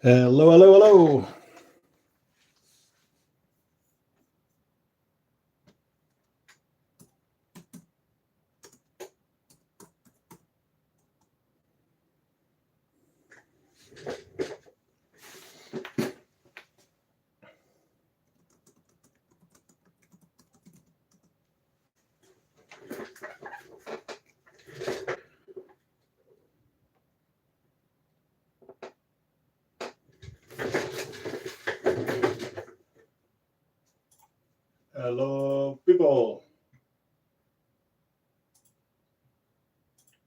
Hello, hello, hello. Hello, people.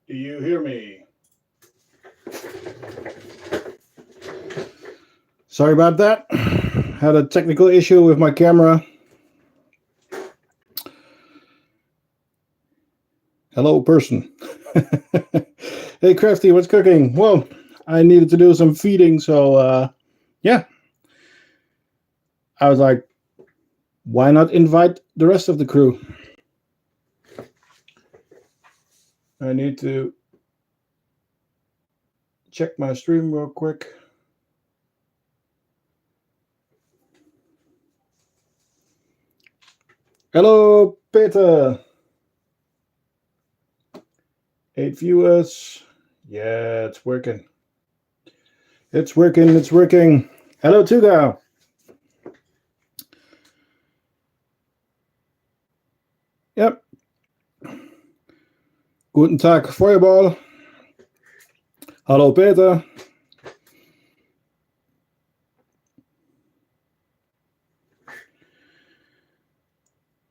Do you hear me? Sorry about that. Had a technical issue with my camera. Hello, person. Hey, Crafty, what's cooking? Well, I needed to do some feeding, so yeah. I was like, why not invite the rest of the crew? I need to check my stream real quick. Hello, Peter. 8 viewers. Yeah, it's working. It's working. It's working. Hello, Tuga. Yep. Guten Tag, Feuerball. Hallo, Peter.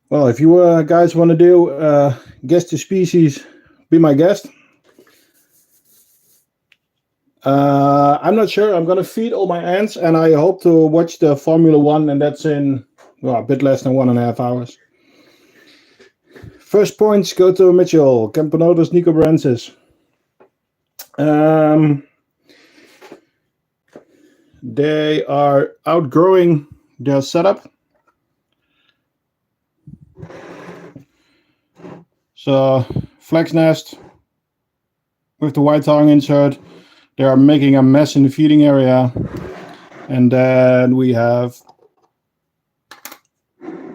Well, if you guys want to do guest to species, be my guest. I'm not sure. I'm going to feed all my ants, and I hope to watch the Formula One, and that's in a bit less than 1.5 hours. First points go to Mitchell, Camponotus nicobarensis. They are outgrowing their setup. So, flex nest with the white tongue insert. They are making a mess in the feeding area. And then we have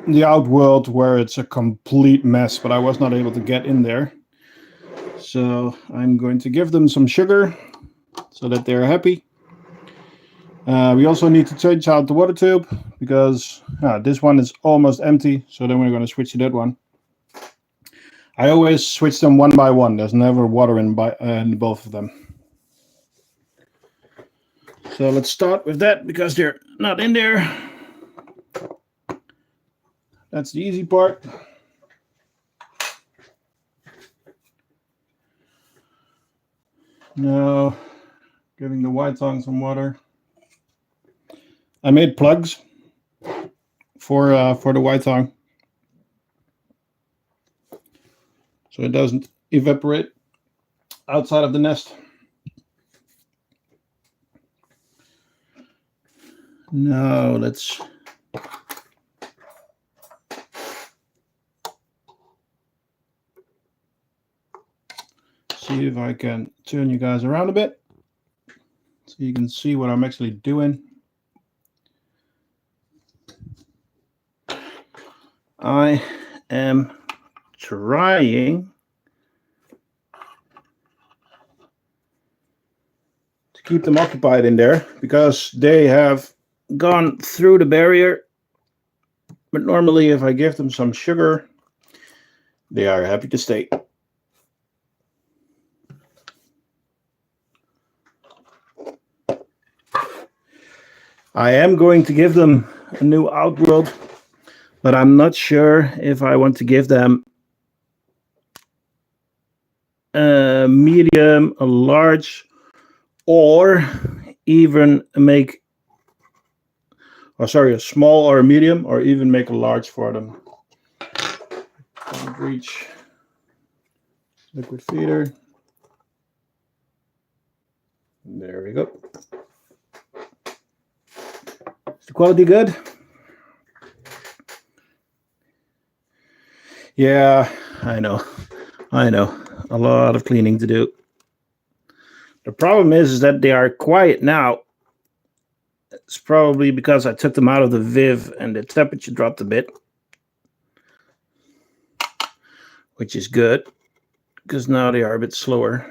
the outworld where it's a complete mess, but I was not able to get in there. So I'm going to give them some sugar so that they're happy. We also need to change out the water tube because this one is almost empty. So then we're going to switch to that one. I always switch them one by one. There's never water in both of them. So let's start with that because they're not in there. That's the easy part. Now, giving the white tongue some water. I made plugs for the white tongue, so it doesn't evaporate outside of the nest. Now let's see if I can turn you guys around a bit so you can see what I'm actually doing. I am trying to keep them occupied in there because they have gone through the barrier. But normally if I give them some sugar, they are happy to stay. I am going to give them a new outworld, but I'm not sure if I want to give them a medium, a large, or even make, a small or a medium, or even make a large for them. Can't reach liquid feeder. There we go. Is the quality good? Yeah, I know. A lot of cleaning to do. The problem is that they are quiet now, It's probably because I took them out of the Viv and the temperature dropped a bit, which is good because now they are a bit slower.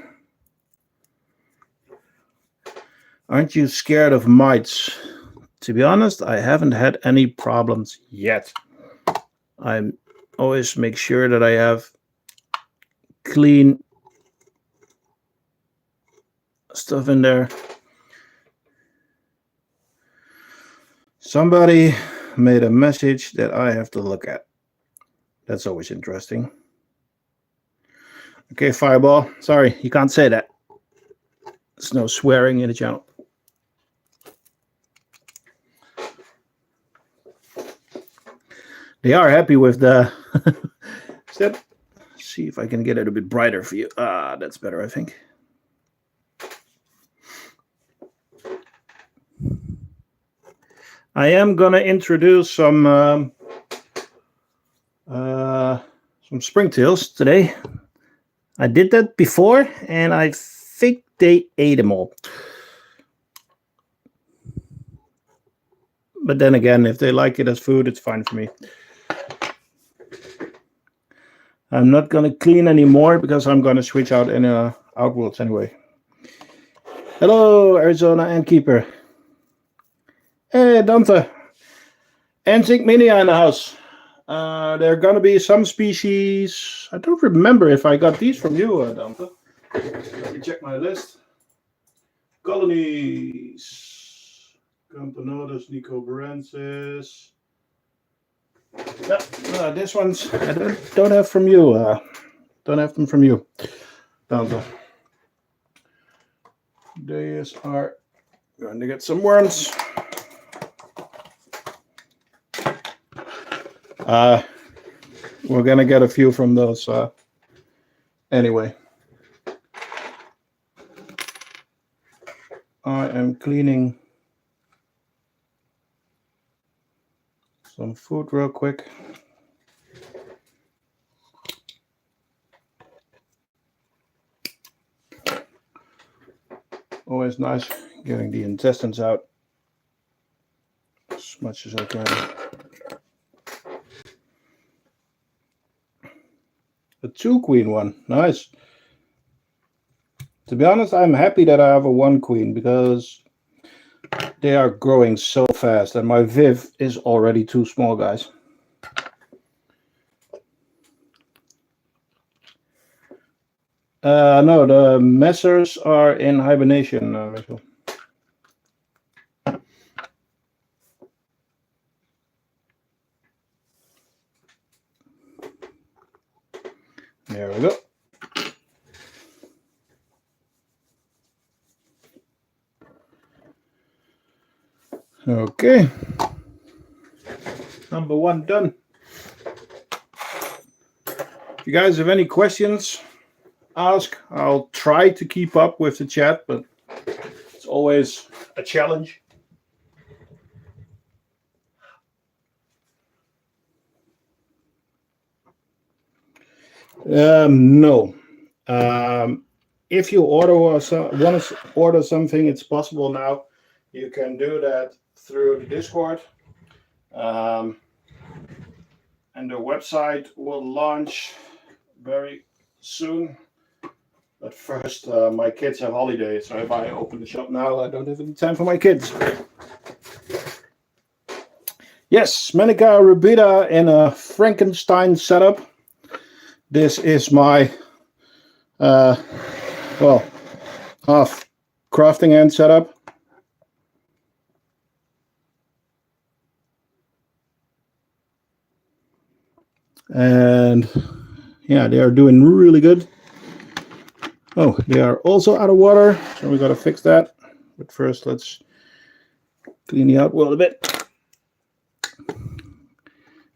Aren't you scared of mites? To be honest, I haven't had any problems yet. I always make sure that I have clean stuff in there. Somebody made a message that I have to look at. That's always interesting. Okay, Fireball. Sorry, you can't say that. There's no swearing in the channel. They are happy with the step. See if I can get it a bit brighter for you. That's better, I think. I am gonna introduce some springtails today. I did that before, and I think they ate them all. But then again, if they like it as food, it's fine for me. I'm not going to clean anymore because I'm going to switch out in Outworlds anyway. Hello, Arizona and Keeper. Hey, Dante. And Zinc Mini in the house. There are going to be some species. I don't remember if I got these from you, Dante. Let me check my list. Colonies. Campanodus nicobarensis. No, this one's I don't have from you. Don't have them from you. Dante. These are going to get some worms. We're gonna get a few from those anyway. I am cleaning some food real quick. Always nice getting the intestines out as much as I can. A 2-queen one, nice. To be honest, I'm happy that I have a 1-queen because they are growing so fast and my Viv is already too small, guys. No, the messers are in hibernation, Mitchell. There we go. Okay. Number 1 done. If you guys have any questions, ask. I'll try to keep up with the chat, but it's always a challenge. No. If you want to order something, it's possible now. You can do that through the Discord. And the website will launch very soon. But first, my kids have holidays, so if I open the shop now, I don't have any time for my kids. Yes, Manica rubida in a Frankenstein setup. This is my, half crafting end setup. And yeah, they are doing really good. Oh, they are also out of water, so we got to fix that. But first, let's clean the outworld a bit.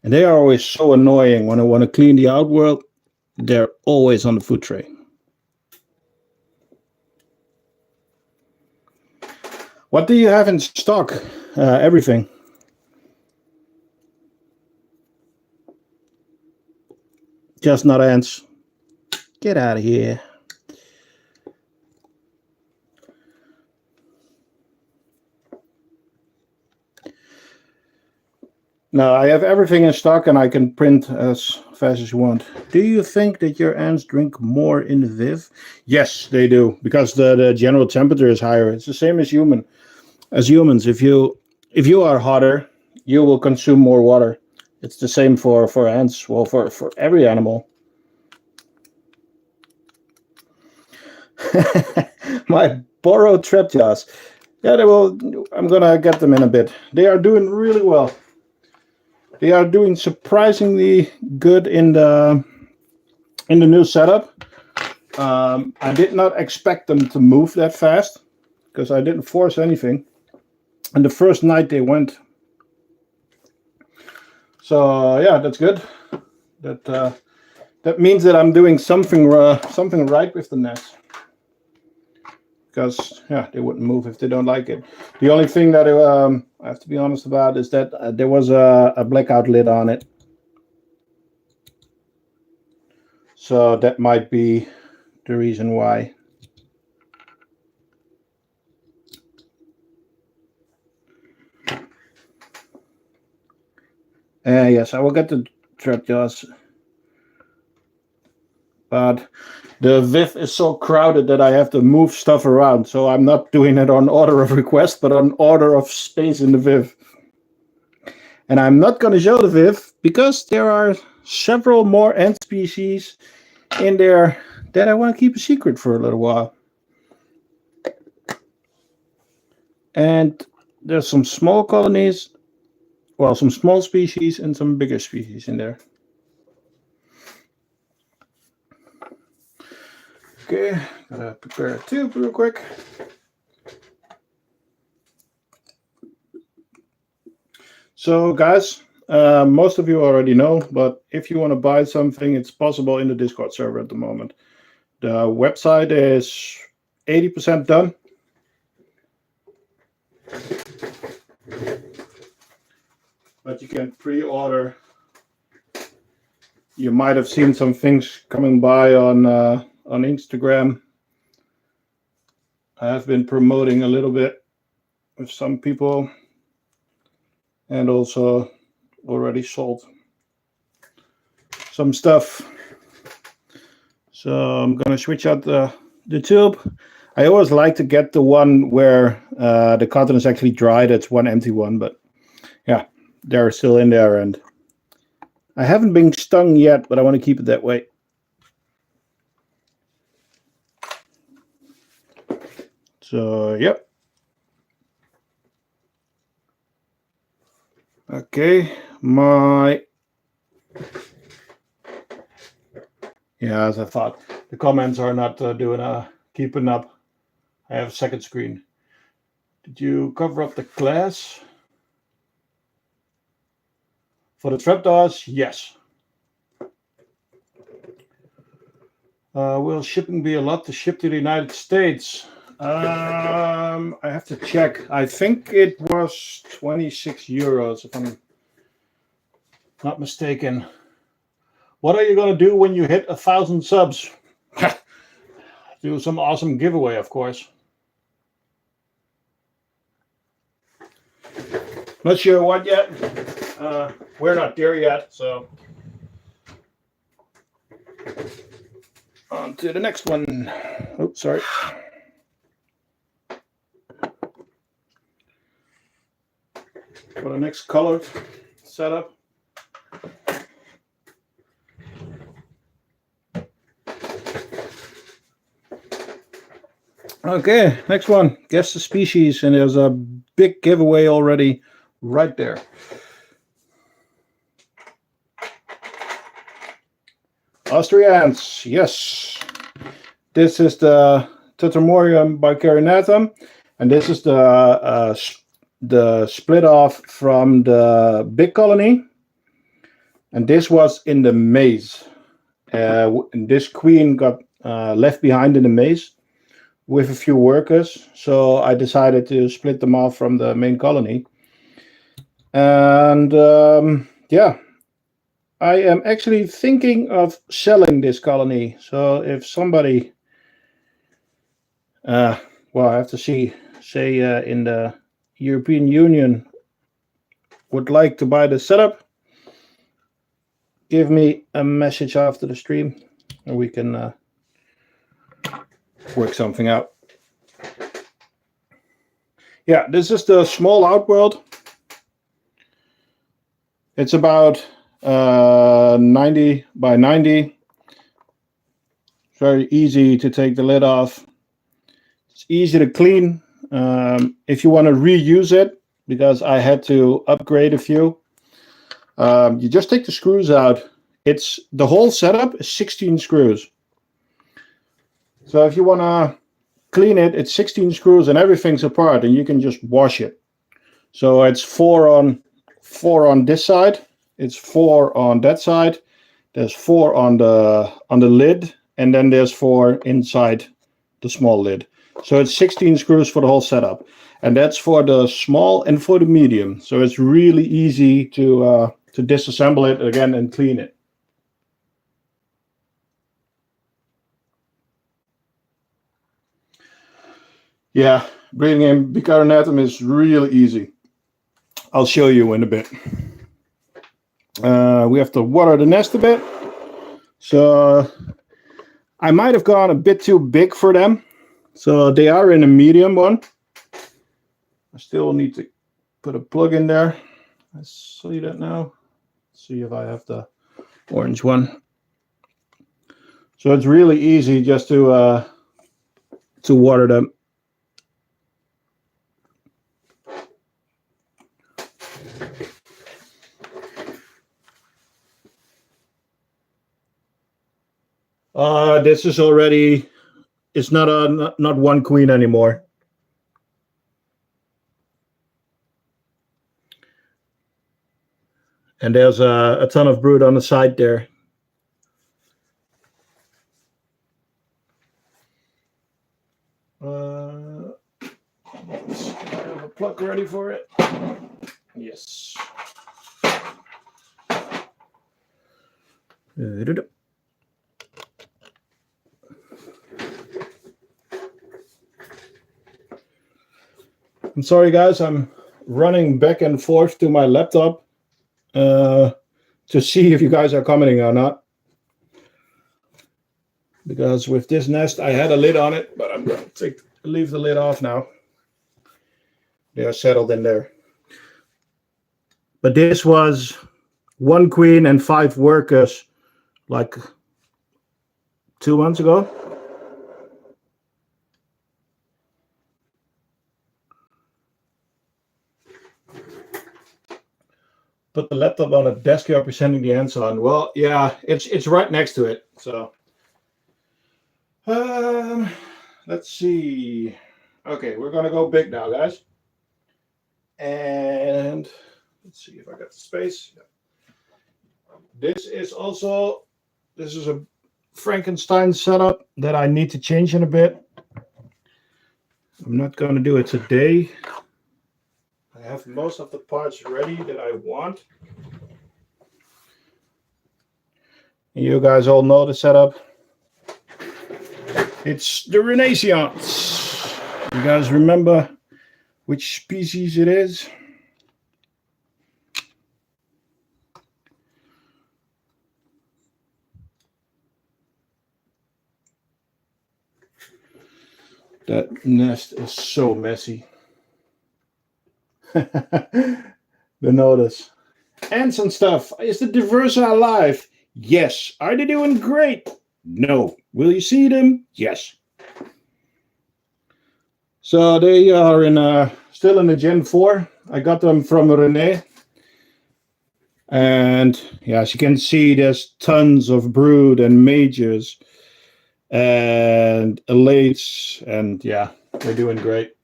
And they are always so annoying when I want to clean the outworld. They're always on the food tray. What do you have in stock? Everything. Just not ants. Get out of here. No, I have everything in stock and I can print as fast as you want. Do you think that your ants drink more in the Viv? Yes, they do, because the general temperature is higher. It's the same as humans. If you are hotter, you will consume more water. It's the same for ants. Well, for every animal. My borrowed trap jaws. Yeah, they will. I'm gonna get them in a bit. They are doing really well. They are doing surprisingly good in the new setup. I did not expect them to move that fast because I didn't force anything. And the first night they went. So yeah, that's good. That means that I'm doing something right with the nets. Because yeah, they wouldn't move if they don't like it. The only thing that I have to be honest about is that there was a blackout lid on it, so that might be the reason why. Yes, I will get the trap jaws, but the Viv is so crowded that I have to move stuff around. So I'm not doing it on order of request, but on order of space in the Viv. And I'm not going to show the Viv because there are several more ant species in there that I want to keep a secret for a little while. And there's some small colonies, well, some small species and some bigger species in there. Okay, gotta prepare a tube real quick. So guys, most of you already know, but if you want to buy something, it's possible in the Discord server at the moment. The website is 80% done. But you can pre-order. You might have seen some things coming by on Instagram. I have been promoting a little bit with some people, and also already sold some stuff. So I'm gonna switch out the tube. I always like to get the one where the cotton is actually dry. That's one empty one, but yeah, they're still in there, and I haven't been stung yet, but I want to keep it that way. So yep. Okay, yeah, as I thought, the comments are not keeping up. I have a second screen. Did you cover up the glass? For the trapdoors, yes. Will shipping be a lot to ship to the United States? I have to check. I think it was 26 euros, if I'm not mistaken. What are you going to do when you hit 1,000 subs? Do some awesome giveaway, of course. Not sure what yet. We're not there yet, so on to the next one. Oh, sorry. For the next color setup. Okay, next one. Guess the species, and there's a big giveaway already right there. Austrians, yes. This is the Tetromorium bicarinatum, and this is the split off from the big colony. And this was in the maze. And this queen got left behind in the maze with a few workers, so I decided to split them off from the main colony. And yeah, I am actually thinking of selling this colony. So if somebody, well, I have to say in the European Union would like to buy the setup, give me a message after the stream and we can work something out. Yeah, this is the small outworld. It's about 90 by 90. It's very easy to take the lid off. It's easy to clean. If you want to reuse it, because I had to upgrade a few, you just take the screws out. It's the whole setup is 16 screws. So if you want to clean it, it's 16 screws and everything's apart, and you can just wash it. So it's four on this side. It's 4 on that side. There's 4 on the lid, and then there's 4 inside the small lid. So it's 16 screws for the whole setup, and that's for the small and for the medium. So it's really easy to disassemble it again and clean it. Yeah, bringing in bicarbonate is really easy. I'll show you in a bit. We have to water the nest a bit. So I might have gone a bit too big for them. So they are in a medium one. I still need to put a plug in there. I see that now. Let's see if I have the orange one. So it's really easy just to water them. This is already, it's not one queen anymore. And there's a ton of brood on the side there. Let's see, I have a plug ready for it. Yes. I'm sorry, guys. I'm running back and forth to my laptop to see if you guys are commenting or not. Because with this nest, I had a lid on it, but I'm going to leave the lid off now. They are settled in there. But this was 1 queen and 5 workers like 2 months ago. Put the laptop on a desk you're presenting the ends on. Well, yeah, it's right next to it. So let's see. Okay, we're gonna go big now, guys. And let's see if I got the space. Yeah. This is a Frankenstein setup that I need to change in a bit. I'm not gonna do it today. I have most of the parts ready that I want. You guys all know the setup. It's the Renaissance. You guys remember which species it is? That nest is so messy. The notice. Ants and stuff. Is the Diversa alive? Yes. Are they doing great? No. Will you see them? Yes. So they are still in the Gen 4. I got them from Renee. And yeah, as you can see, there's tons of brood and majors and elates. And yeah, they're doing great.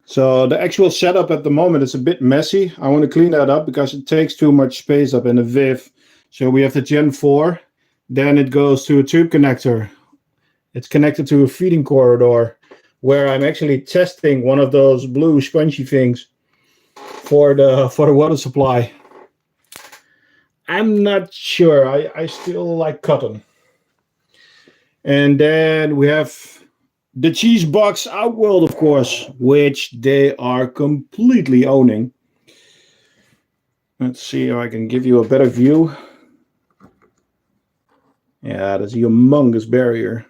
So the actual setup at the moment is a bit messy. I want to clean that up because it takes too much space up in the Viv. So we have the Gen 4. Then it goes to a tube connector. It's connected to a feeding corridor where I'm actually testing one of those blue spongy things for the water supply. I'm not sure. I still like cotton. And then we have the cheese box Outworld, of course, which they are completely owning. Let's see if I can give you a better view. Yeah, that's a humongous barrier.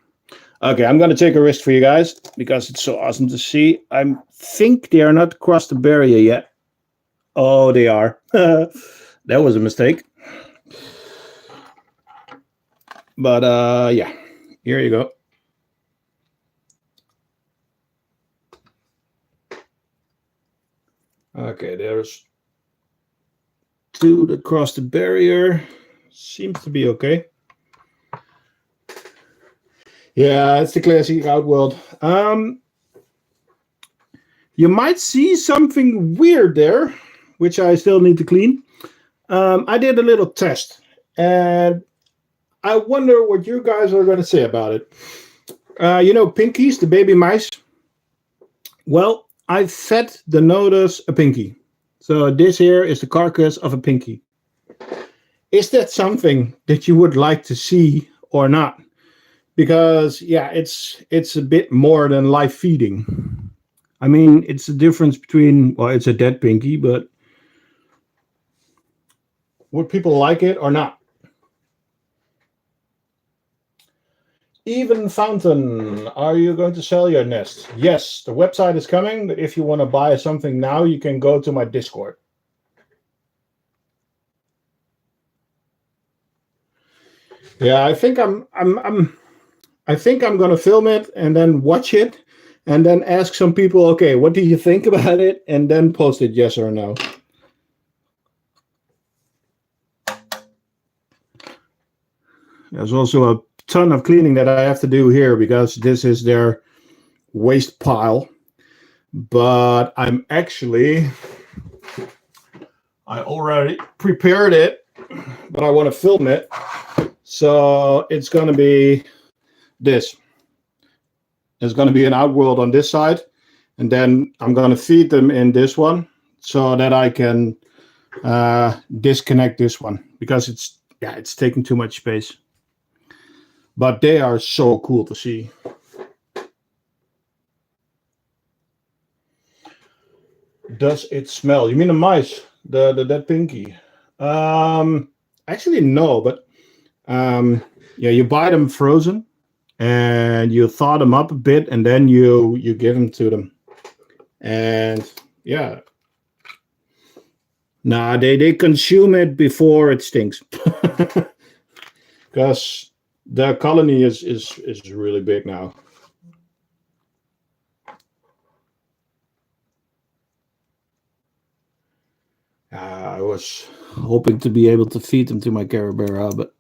Okay, I'm going to take a risk for you guys because it's so awesome to see. I think they are not across the barrier yet. Oh, they are. That was a mistake. But yeah, here you go. Okay, there's two that cross the barrier. Seems to be okay. Yeah, it's the classic Outworld. You might see something weird there, which I still need to clean. I did a little test, and I wonder what you guys are going to say about it. You know, pinkies, the baby mice. Well, I fed the Nodus a pinky. So this here is the carcass of a pinky. Is that something that you would like to see or not? Because yeah, it's a bit more than live feeding. I mean, it's the difference between, well, it's a dead pinky, but would people like it or not? Even Fountain, are you going to sell your nest? Yes, the website is coming, but if you want to buy something now, you can go to my Discord. Yeah, I think I'm going to film it and then watch it and then ask some people, okay, what do you think about it? And then post it, yes or no. There's also a ton of cleaning that I have to do here because this is their waste pile. But I already prepared it, but I want to film it. So it's going to be this. There's going to be an Outworld on this side, and then I'm going to feed them in this one so that I can disconnect this one because it's taking too much space. But they are so cool to see. Does it smell? You mean the mice? The dead pinky? Actually no, but yeah, you buy them frozen and you thaw them up a bit and then you give them to them. And yeah. Nah, they consume it before it stinks. Because the colony is really big now. I was hoping to be able to feed them to my Caribera, but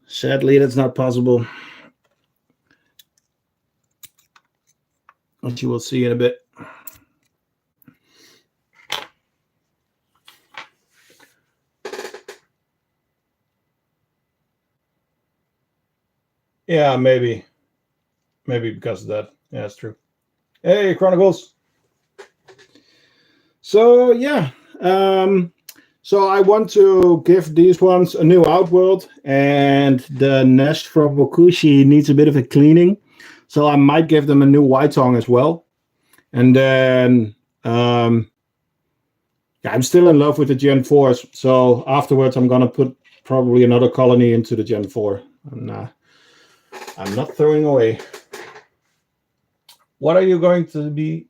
sadly that's not possible. Which you will see in a bit. Yeah, maybe because of that. Yeah, that's true. Hey, Chronicles. So yeah, so I want to give these ones a new Outworld, and the nest from Wakushi needs a bit of a cleaning, so I might give them a new White Song as well. And then yeah, I'm still in love with the Gen 4s, so afterwards I'm gonna put probably another colony into the Gen 4. I'm not throwing away. What are you going to be?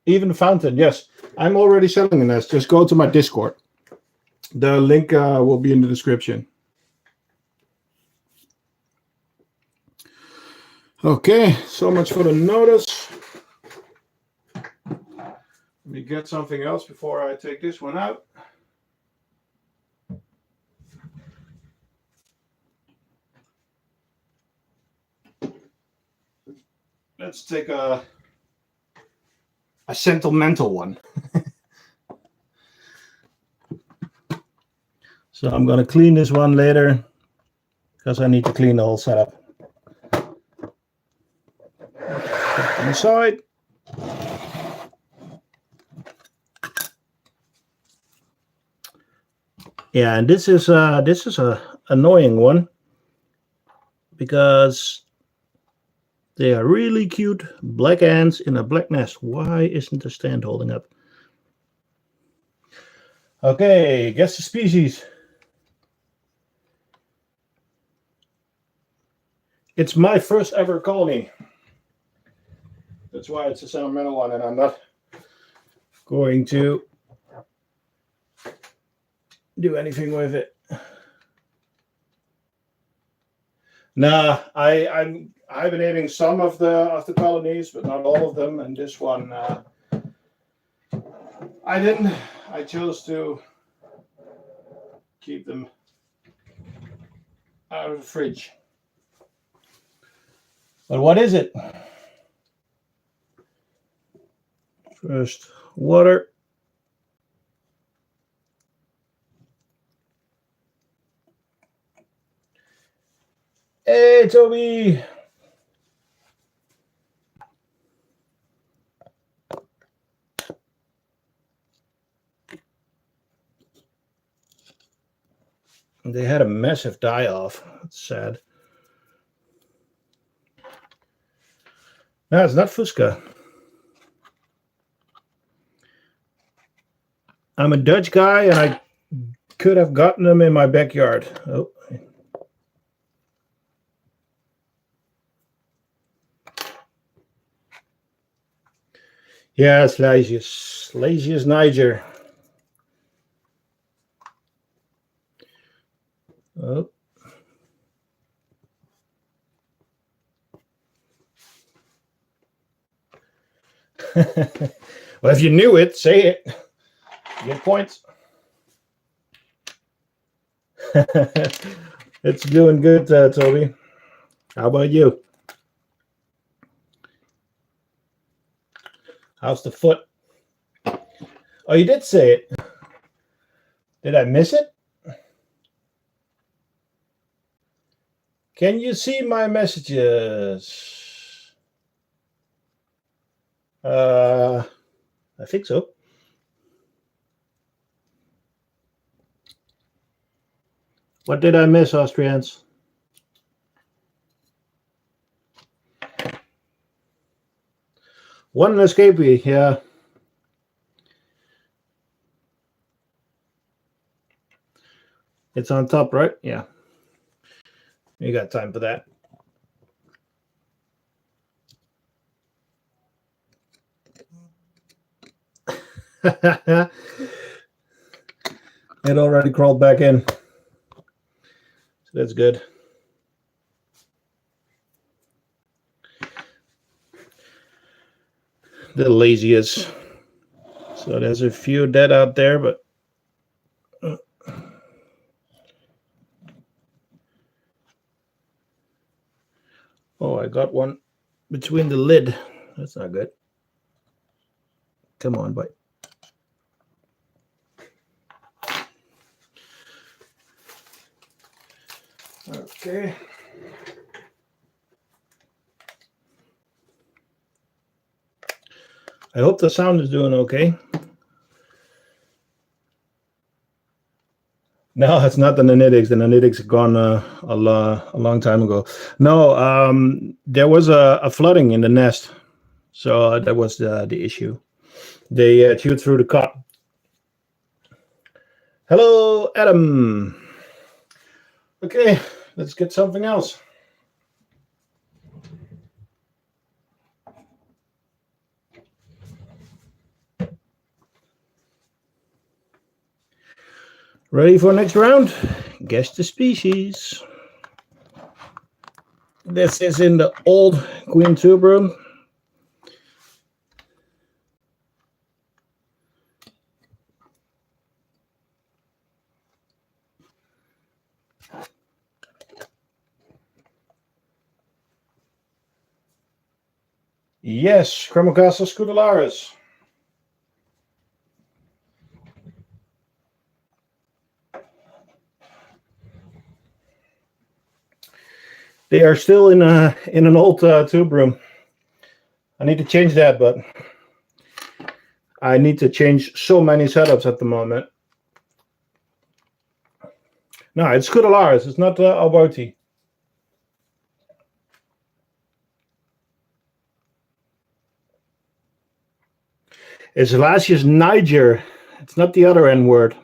Even Fountain, yes. I'm already selling a nest. Just go to my Discord. The link will be in the description. Okay, so much for the Nodus. Let me get something else before I take this one out. Let's take a sentimental one. So I'm going to clean this one later because I need to clean the whole setup. Put it inside. Yeah, and this is a annoying one. because they are really cute black ants in a black nest. Why isn't the stand holding up? Okay, guess the species. It's my first ever colony. That's why it's a sentimental one, and I'm not going to do anything with it. Nah, I've been eating some of the colonies, but not all of them. And this one, I didn't. I chose to keep them out of the fridge. But what is it? First, water. Hey, Toby. They had a massive die-off. That's sad. No, it's not Fusca. I'm a Dutch guy, and I could have gotten them in my backyard. Oh. Yeah, it's Lazius. Lazius Niger. Oh. Well, if you knew it, say it. You get points. It's doing good, Toby. How about you? How's the foot? Oh, you did say it. Did I miss it? Can you see my messages? I think so. What did I miss, Austrians? One escapee, yeah. It's on top, right? Yeah. You got time for that. It already crawled back in. So that's good. The laziest. So there's a few dead out there, but oh, I got one between the lid. That's not good. Come on, bite. Okay. I hope the sound is doing okay. No, it's not the nanitics. The nanitics are gone a long time ago. No, there was a flooding in the nest. So that was the issue. They chewed through the cot. Hello, Adam. Okay, let's get something else. Ready for next round? Guess the species. This is in the old Queen Tubrum. Yes, Chromocastus scutularis. They are still in an old tube room. I need to change that, but I need to change so many setups at the moment. No, it's scutularis. It's not Alberti. It's Lassius Niger. It's not the other N word.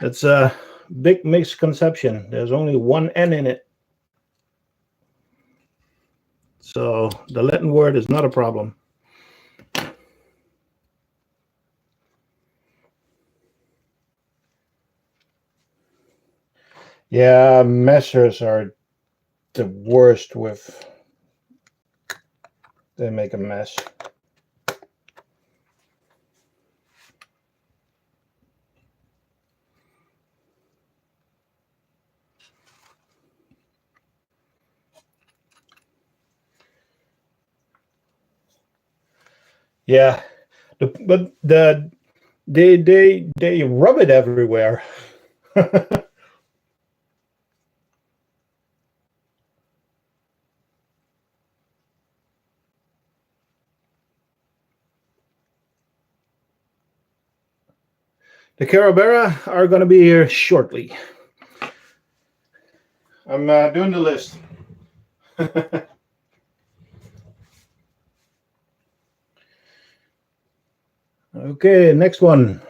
It's a big misconception. There's only one N in it. So the Latin word is not a problem. Yeah, messers are the worst with... They make a mess. Yeah, but they rub it everywhere. The Carabera are going to be here shortly. I'm doing the list. Okay, next one.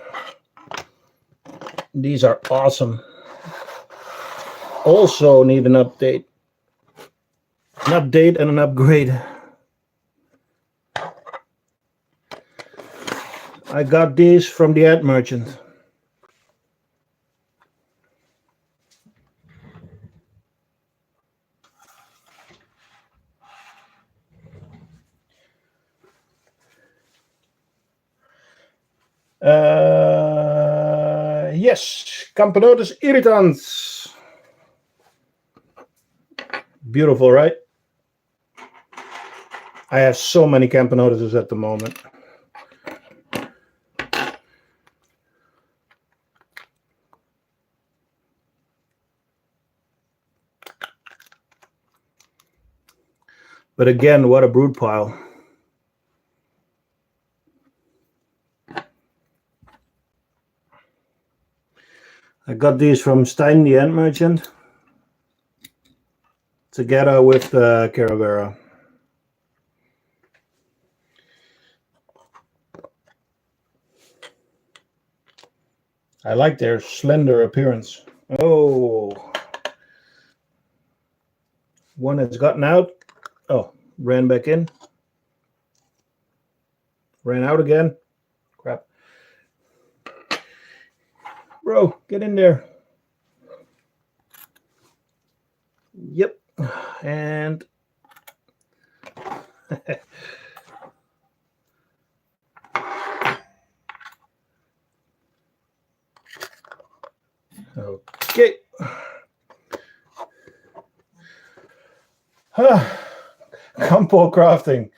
These are awesome. Also need an update. An update and an upgrade. I got these from the Ant Merchant. Yes, Camponotus irritans. Beautiful, right? I have so many Camponotuses at the moment. But again, what a brood pile. I got these from Stein the Ant Merchant together with the Carabera. I like their slender appearance. Oh, one has gotten out. Oh, ran back in. Ran out again. Crap. Bro, get in there. Yep. And okay. Compo crafting.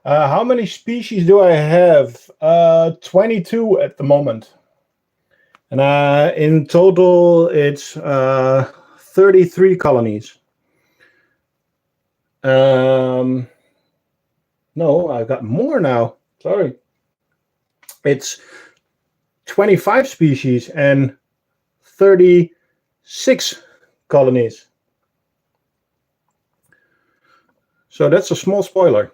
How many species do I have? 22 at the moment. And in total, it's 33 colonies. No, I've got more now. Sorry. It's 25 species and 36 colonies. So that's a small spoiler.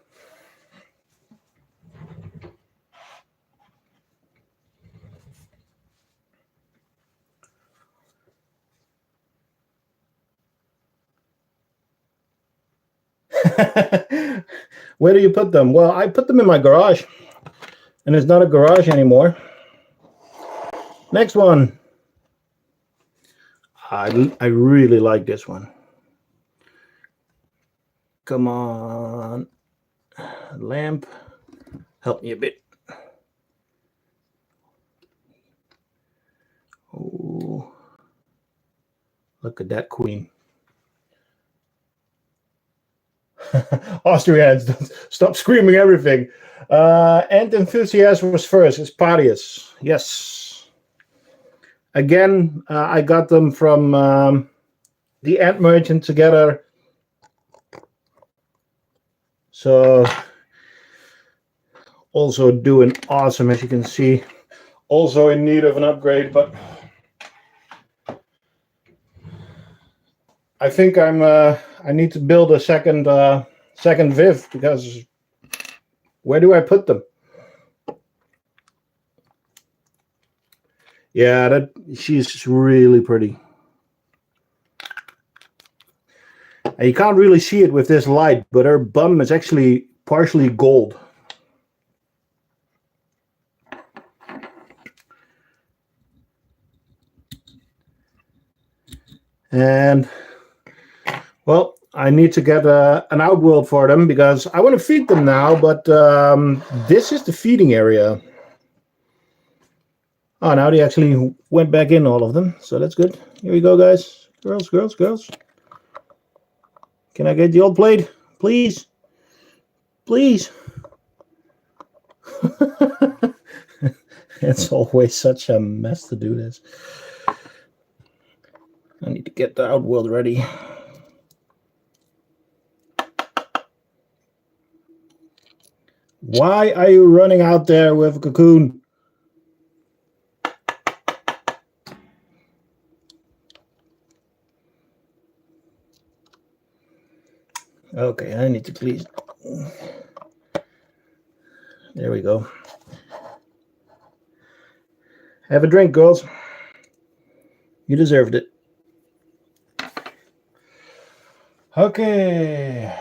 Where do you put them? Well, I put them in my garage, and it's not a garage anymore. Next one. I really like this one. Come on, lamp, help me a bit. Oh, look at that queen. Austrians, stop screaming everything. Ant enthusiast was first. It's Parius. Yes. Again, I got them from the Ant Merchant together. So also doing awesome, as you can see. Also in need of an upgrade, but I think I'm I need to build a second Viv, because where do I put them? Yeah, she's really pretty. And you can't really see it with this light, but her bum is actually partially gold. And, well, I need to get an outworld for them, because I want to feed them now, but this is the feeding area. Oh, now they actually went back in, all of them, so that's good. Here we go, guys. Girls, girls, girls. Can I get the old plate? Please. Please. It's always such a mess to do this. I need to get the outworld ready. Why are you running out there with a cocoon? Okay, I need to please. There we go. Have a drink, girls. You deserved it. Okay.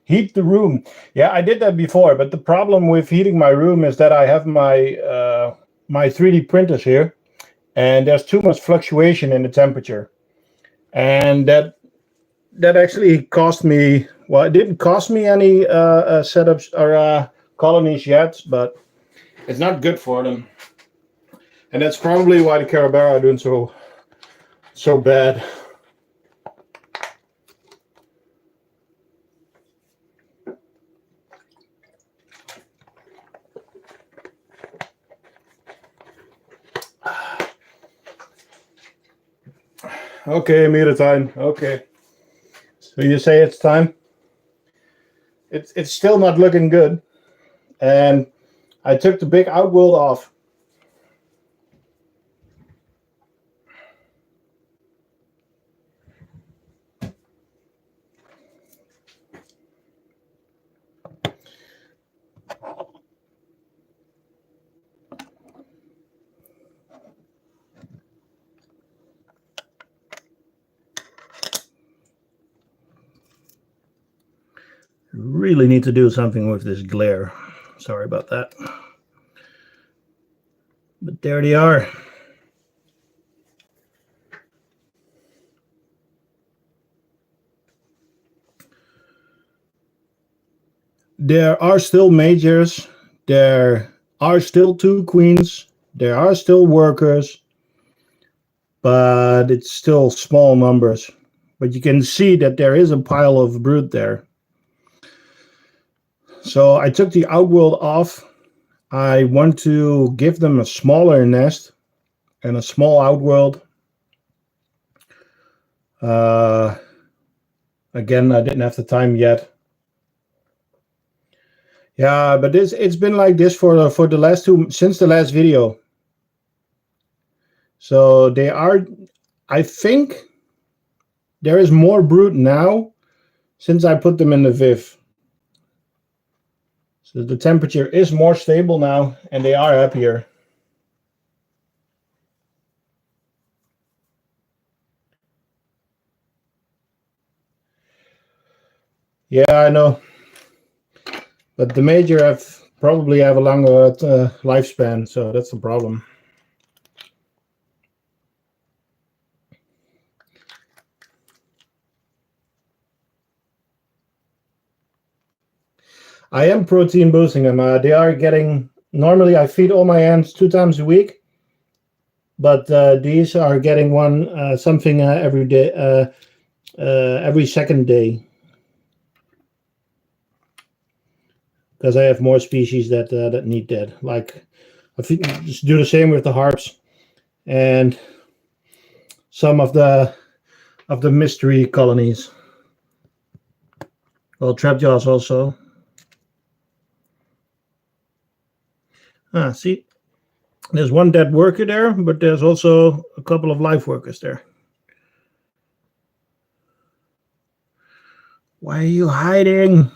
Heat the room. Yeah, I did that before, but the problem with heating my room is that I have my my 3D printers here, and there's too much fluctuation in the temperature, and that actually cost me. Well, it didn't cost me any setups or colonies yet, but it's not good for them, and that's probably why the Carabera are doing so bad. Okay, meter time. Okay. So you say it's time? It's still not looking good. And I took the big outworld off. Really need to do something with this glare. Sorry about that. But there they are. There are still majors. There are still 2 queens. There are still workers. But it's still small numbers. But you can see that there is a pile of brood there. So I took the outworld off. I want to give them a smaller nest and a small outworld. Again, I didn't have the time yet. Yeah, but it's been like this for the last since the last video. So they are, I think there is more brood now since I put them in the Viv. So the temperature is more stable now, and they are happier. Yeah, I know. But the major probably have a longer lifespan, so that's the problem. I am protein boosting them. They are getting, normally I feed all my ants 2 times a week, but these are getting something every day, every second day. Because I have more species that need that. Like, I just do the same with the harps and some of the mystery colonies. Well, trapjaws also. See, there's one dead worker there, but there's also a couple of live workers there. Why are you hiding? I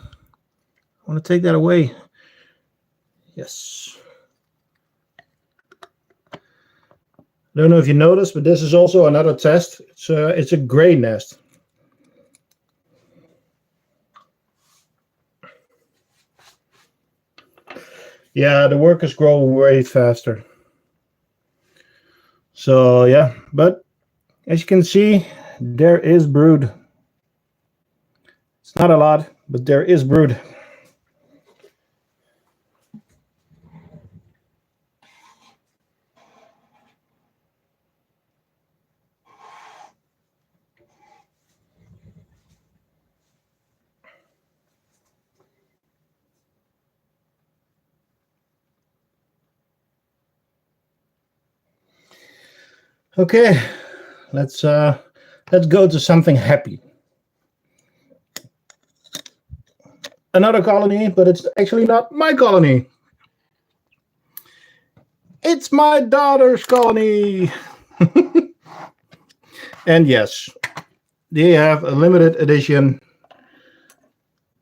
want to take that away. Yes. I don't know if you noticed, but this is also another test. It's a gray nest. Yeah, the workers grow way faster. So yeah, but as you can see, there is brood. It's not a lot, but there is brood. Okay, let's go to something happy. Another colony, but it's actually not my colony. It's my daughter's colony. And yes, they have a limited edition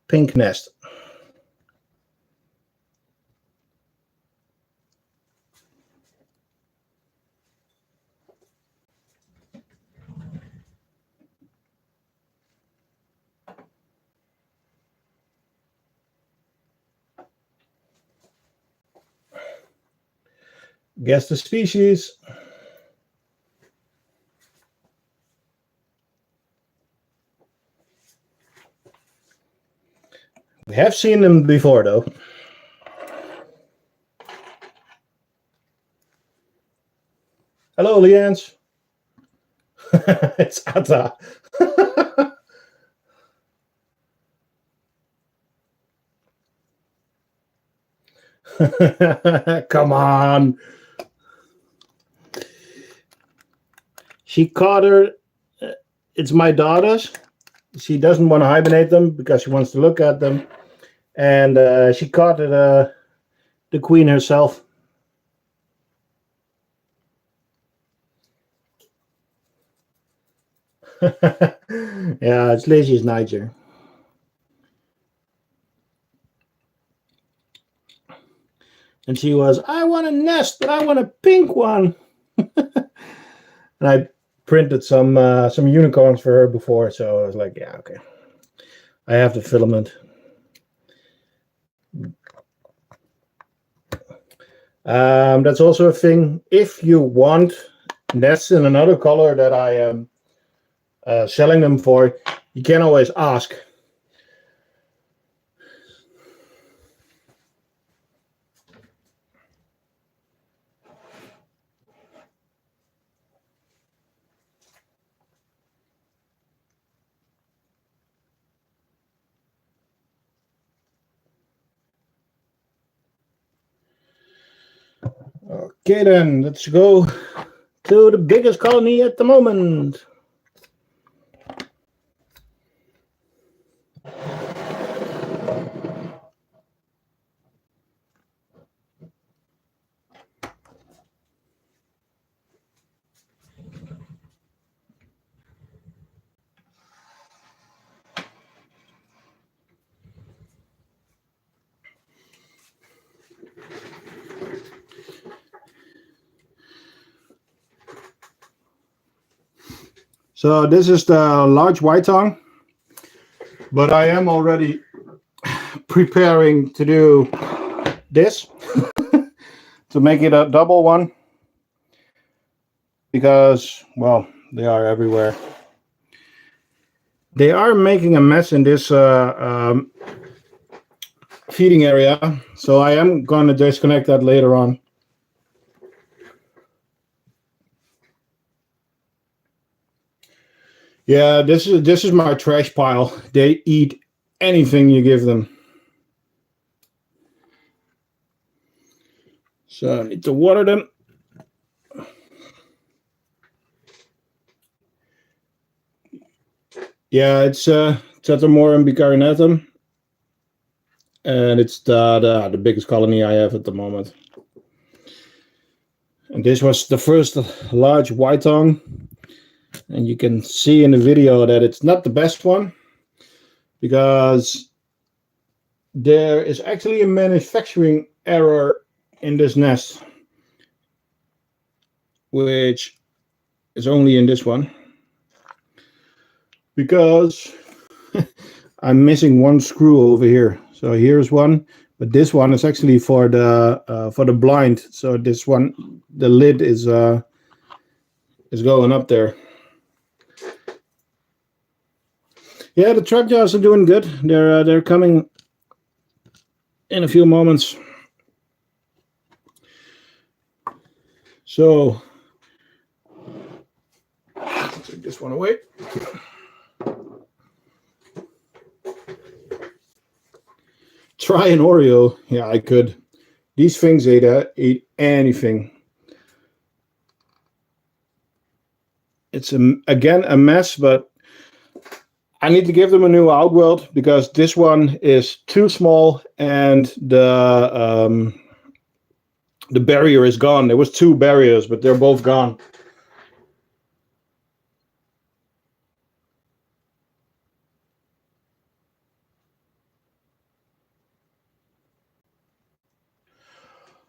pink nest. Guess the species. We have seen them before, though. Hello, Leanne. It's Atta. Come on. She caught her. It's my daughter's. She doesn't want to hibernate them because she wants to look at them. And she caught the queen herself. Yeah, it's Lizzie's Niger. And she was, I want a nest, but I want a pink one. And I printed some unicorns for her before, so I was like, yeah, okay. I have the filament. That's also a thing. If you want nests in another color that I am selling them for, you can always ask. Okay, then let's go to the biggest colony at the moment. So this is the large white tongue, but I am already preparing to do this to make it a double one because, well, they are everywhere. They are making a mess in this feeding area, so I am going to disconnect that later on. Yeah, this is my trash pile. They eat anything you give them. So I need to water them. Yeah, it's Tetramorum bicarinatum, and it's the biggest colony I have at the moment. And this was the first large white tongue. And you can see in the video that it's not the best one because there is actually a manufacturing error in this nest, which is only in this one, because I'm missing one screw over here. So here's one, but this one is actually for the blind. So this one, the lid is going up there. Yeah, the trap jars are doing good. They're coming in a few moments. So take this one away. Try an Oreo. Yeah, I could. These things eat anything. It's again a mess, but I need to give them a new outworld because this one is too small and the barrier is gone. There was 2 barriers, but they're both gone.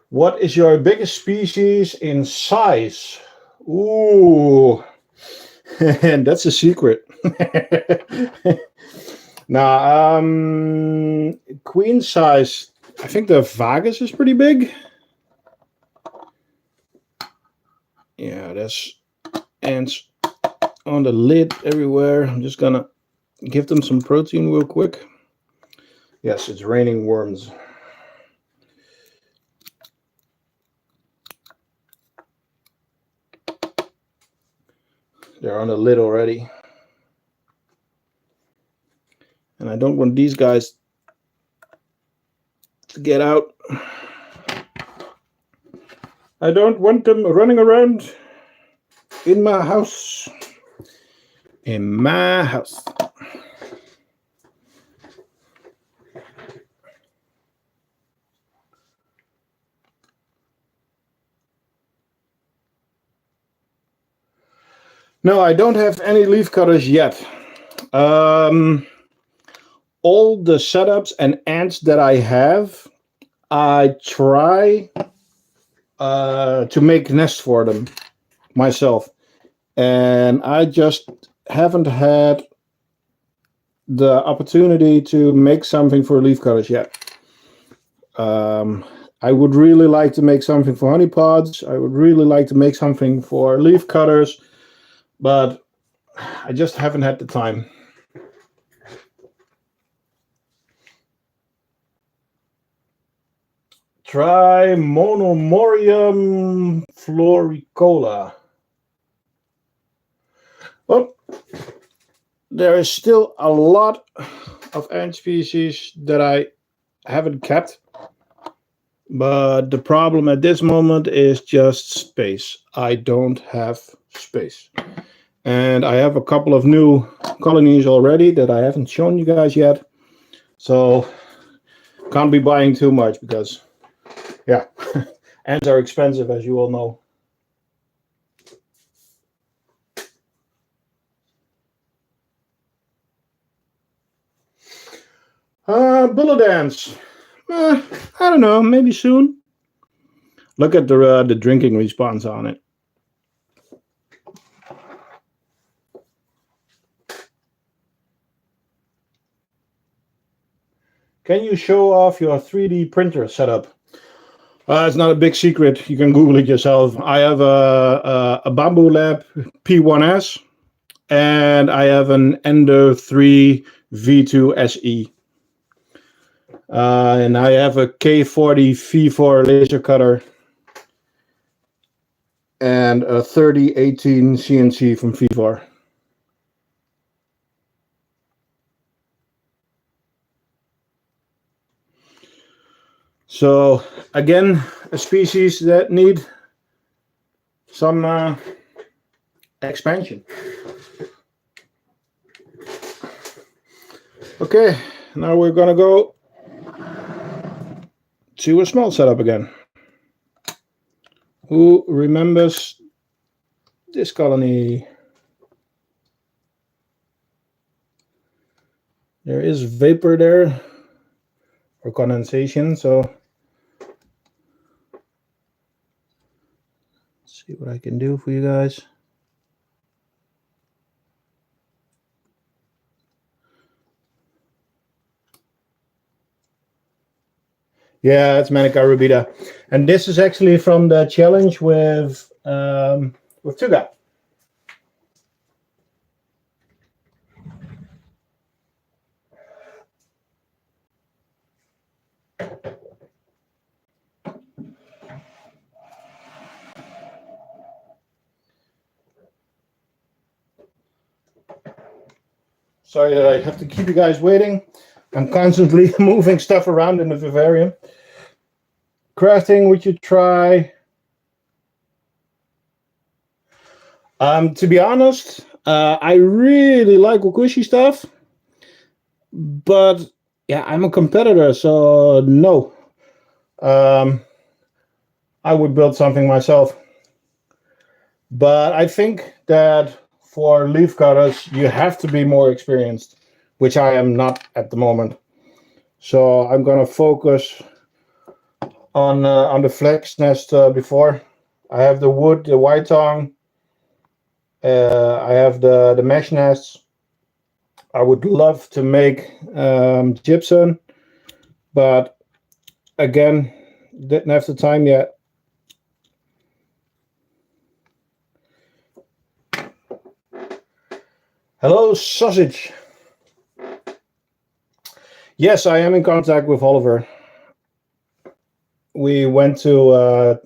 What is your biggest species in size? Ooh, and that's a secret. Now, queen size, I think the Vagus is pretty big. Yeah, there's ants on the lid everywhere. I'm just gonna give them some protein real quick. Yes, it's raining worms. They're on the lid already. And I don't want these guys to get out. I don't want them running around in my house. In my house. No, I don't have any leaf cutters yet. All the setups and ants that I have, I try to make nests for them myself. And I just haven't had the opportunity to make something for leaf cutters yet. I would really like to make something for honeypots. I would really like to make something for leaf cutters, but I just haven't had the time. Try Monomorium floricola. Well, there is still a lot of ant species that I haven't kept, but the problem at this moment is just space. I don't have space. And I have a couple of new colonies already that I haven't shown you guys yet. So can't be buying too much because, yeah, ants are expensive, as you all know. Bullet ants. I don't know, maybe soon. Look at the drinking response on it. Can you show off your 3D printer setup? It's not a big secret. You can Google it yourself. I have a Bambu Lab P1S, and I have an Ender 3 V2 SE. And I have a K40 V4 laser cutter and a 3018 CNC from V4. So again, a species that need some expansion. Okay, now we're gonna go to a small setup again. Who remembers this colony? There is vapor there, or condensation, so let's see what I can do for you guys. Yeah, it's Manica rubida, and this is actually from the challenge with Tuga. Sorry that I have to keep you guys waiting. I'm constantly moving stuff around in the vivarium. Crafting, would you try? To be honest, I really like Wakushi stuff, but yeah, I'm a competitor, so no. I would build something myself. But I think that for leaf cutters, you have to be more experienced, which I am not at the moment. So I'm going to focus on the flex nest before. I have the wood, the white tongue. I have the mesh nests. I would love to make gypsum, but again, didn't have the time yet. Hello, sausage. Yes, I am in contact with Oliver. We went to,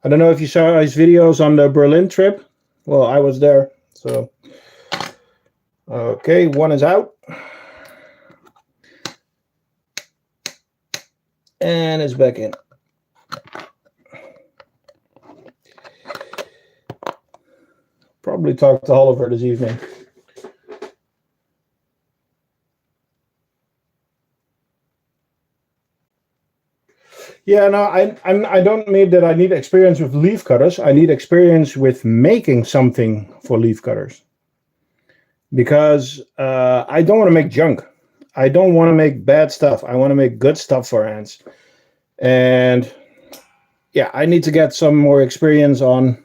I don't know if you saw his videos on the Berlin trip. Well, I was there, so. Okay, one is out. And it's back in. Probably talk to Oliver this evening. Yeah, no, I don't mean that I need experience with leaf cutters. I need experience with making something for leaf cutters. Because I don't want to make junk. I don't want to make bad stuff. I want to make good stuff for ants. And yeah, I need to get some more experience on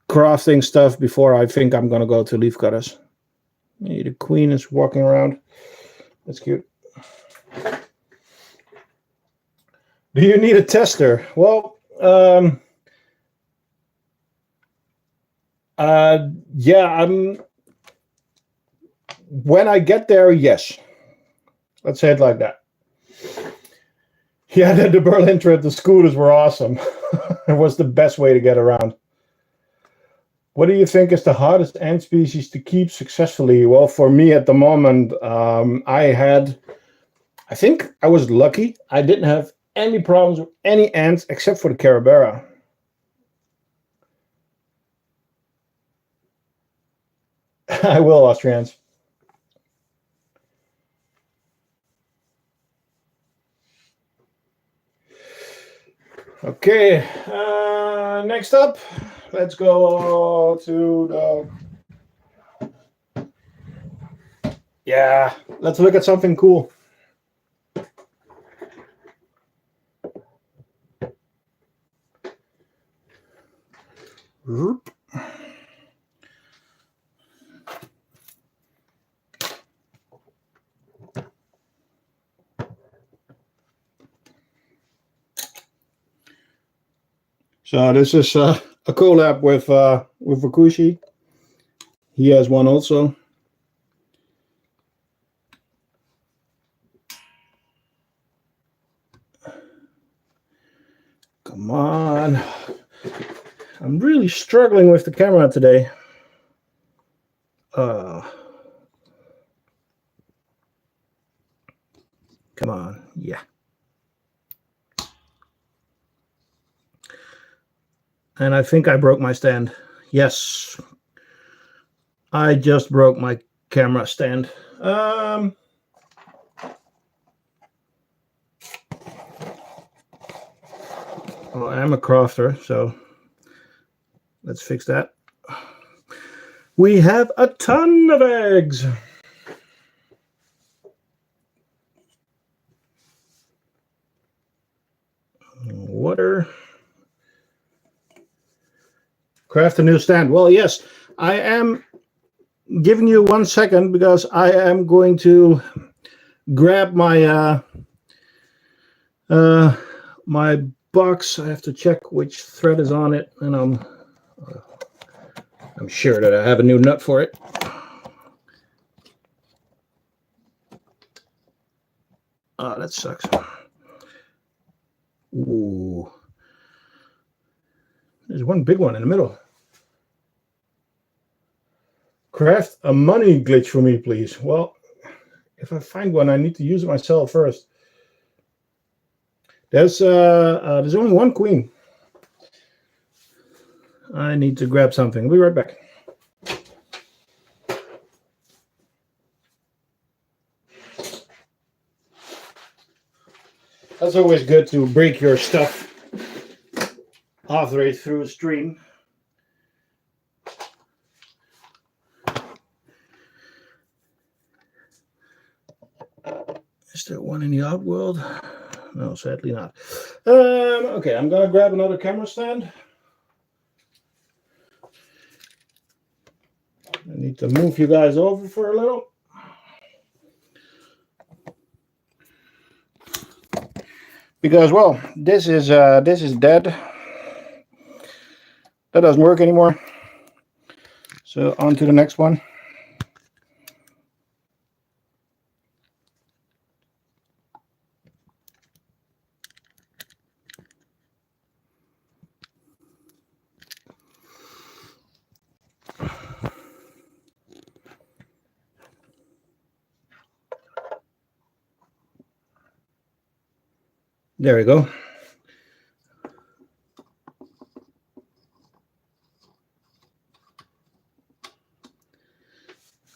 crafting stuff before I think I'm going to go to leaf cutters. The queen is walking around. That's cute. Do you need a tester? Well, yeah, when I get there, yes. Let's say it like that. Yeah, the Berlin trip, the scooters were awesome. It was the best way to get around. What do you think is the hardest ant species to keep successfully? Well, for me at the moment, I think I was lucky. I didn't have any problems with any ants except for the Carabera. I will, Austrians. Okay, next up, let's go to the... Yeah, let's look at something cool. So this is a collab with Wakushi. He has one also. Come on. I'm really struggling with the camera today. Come on. Yeah. And I think I broke my stand. Yes. I just broke my camera stand. Well, I am a crafter, so let's fix that. We have a ton of eggs. water. Craft a new stand. Well, yes, I am giving you 1 second because I am going to grab my my box. I have to check which thread is on it, and I'm sure that I have a new nut for it. Oh, that sucks. Ooh. There's one big one in the middle. Craft a money glitch for me, please. Well, if I find one, I need to use it myself first. There's only one queen. I need to grab something. I'll be right back. That's always good to break your stuff halfway through a stream. Is there one in the Outworld? No, sadly not. Okay, I'm gonna grab another camera stand. I need to move you guys over for a little. Because, well, this is dead. That doesn't work anymore. So on to the next one. There we go.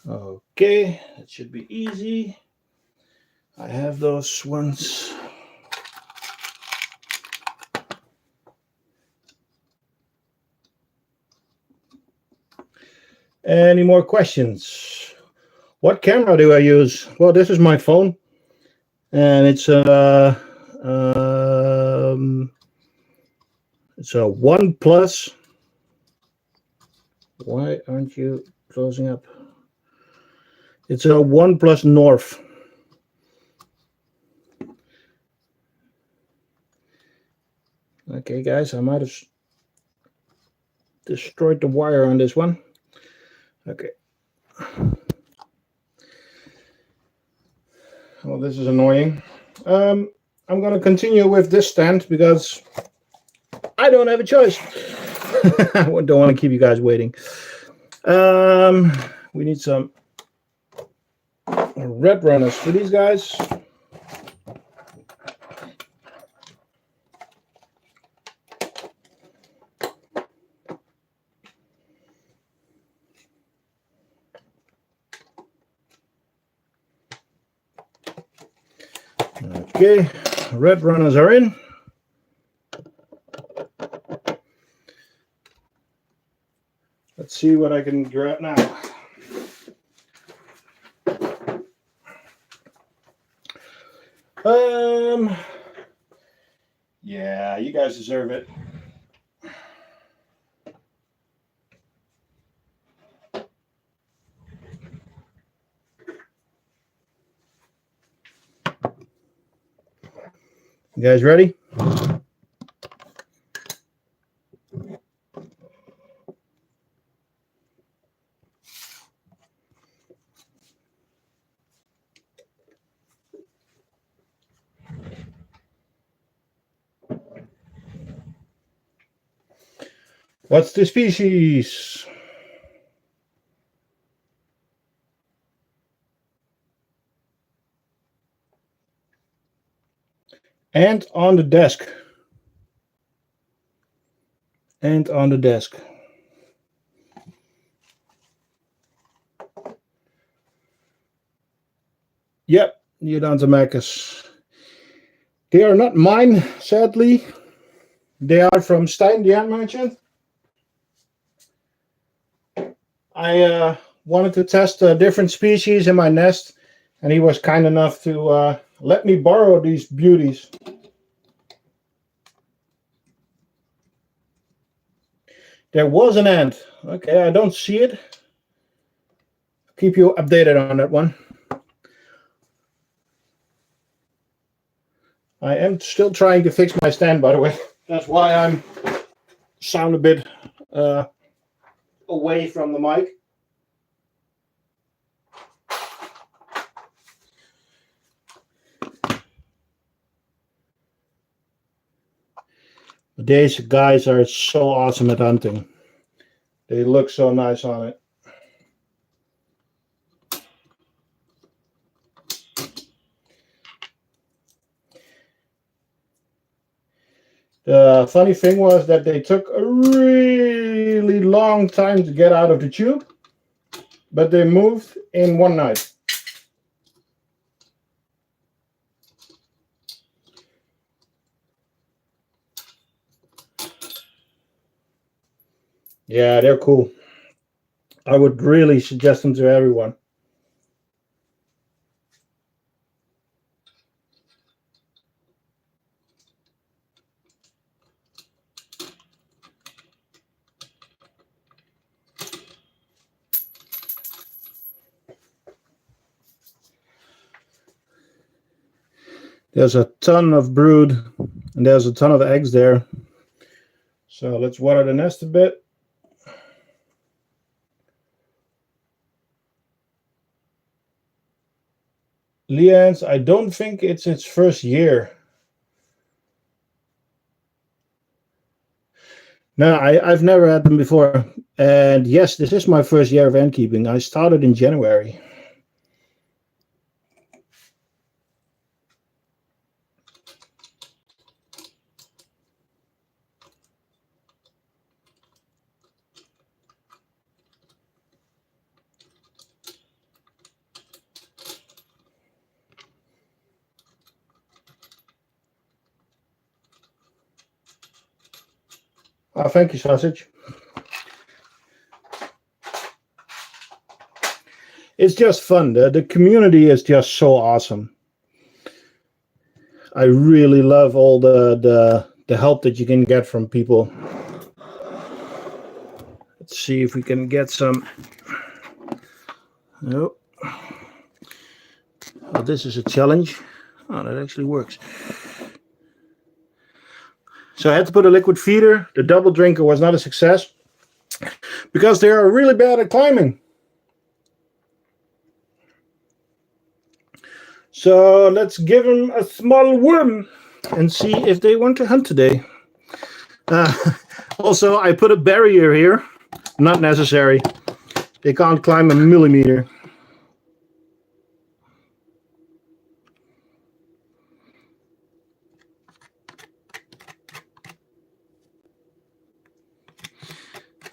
Okay, that should be easy. I have those ones. Any more questions? What camera do I use? Well, this is my phone, and it's a OnePlus. Why aren't you closing up? It's a OnePlus North. Okay, guys, I might have destroyed the wire on this one. Okay. Well, this is annoying. I'm going to continue with this stand because I don't have a choice. I don't want to keep you guys waiting. We need some red runners for these guys. Okay, red runners are in. Let's see what I can grab now. Yeah, you guys deserve it. You guys ready? What's the species? And on the desk. And on the desk. Yep, Neodantomachus. They are not mine, sadly. They are from Stein the Ant Merchant. I wanted to test a different species in my nest, and he was kind enough to let me borrow these beauties. There was an ant. Okay, I don't see it. Keep you updated on that one. I am still trying to fix my stand, by the way. That's why I'm sound a bit away from the mic. These guys are so awesome at hunting. They look so nice on it. The funny thing was that they took a really long time to get out of the tube, but they moved in one night. Yeah, they're cool. I would really suggest them to everyone. There's a ton of brood and there's a ton of eggs there. So let's water the nest a bit. Leanne's, I don't think it's its first year. No, I've never had them before. And yes, this is my first year of ant keeping. I started in January. Oh, thank you, Sausage. It's just fun. The community is just so awesome. I really love all the help that you can get from people. Let's see if we can get some. Nope. Oh, this is a challenge. Oh, that actually works. So I had to put a liquid feeder. The double drinker was not a success because they are really bad at climbing. So let's give them a small worm and see if they want to hunt today. Also, I put a barrier here. Not necessary. They can't climb a millimeter.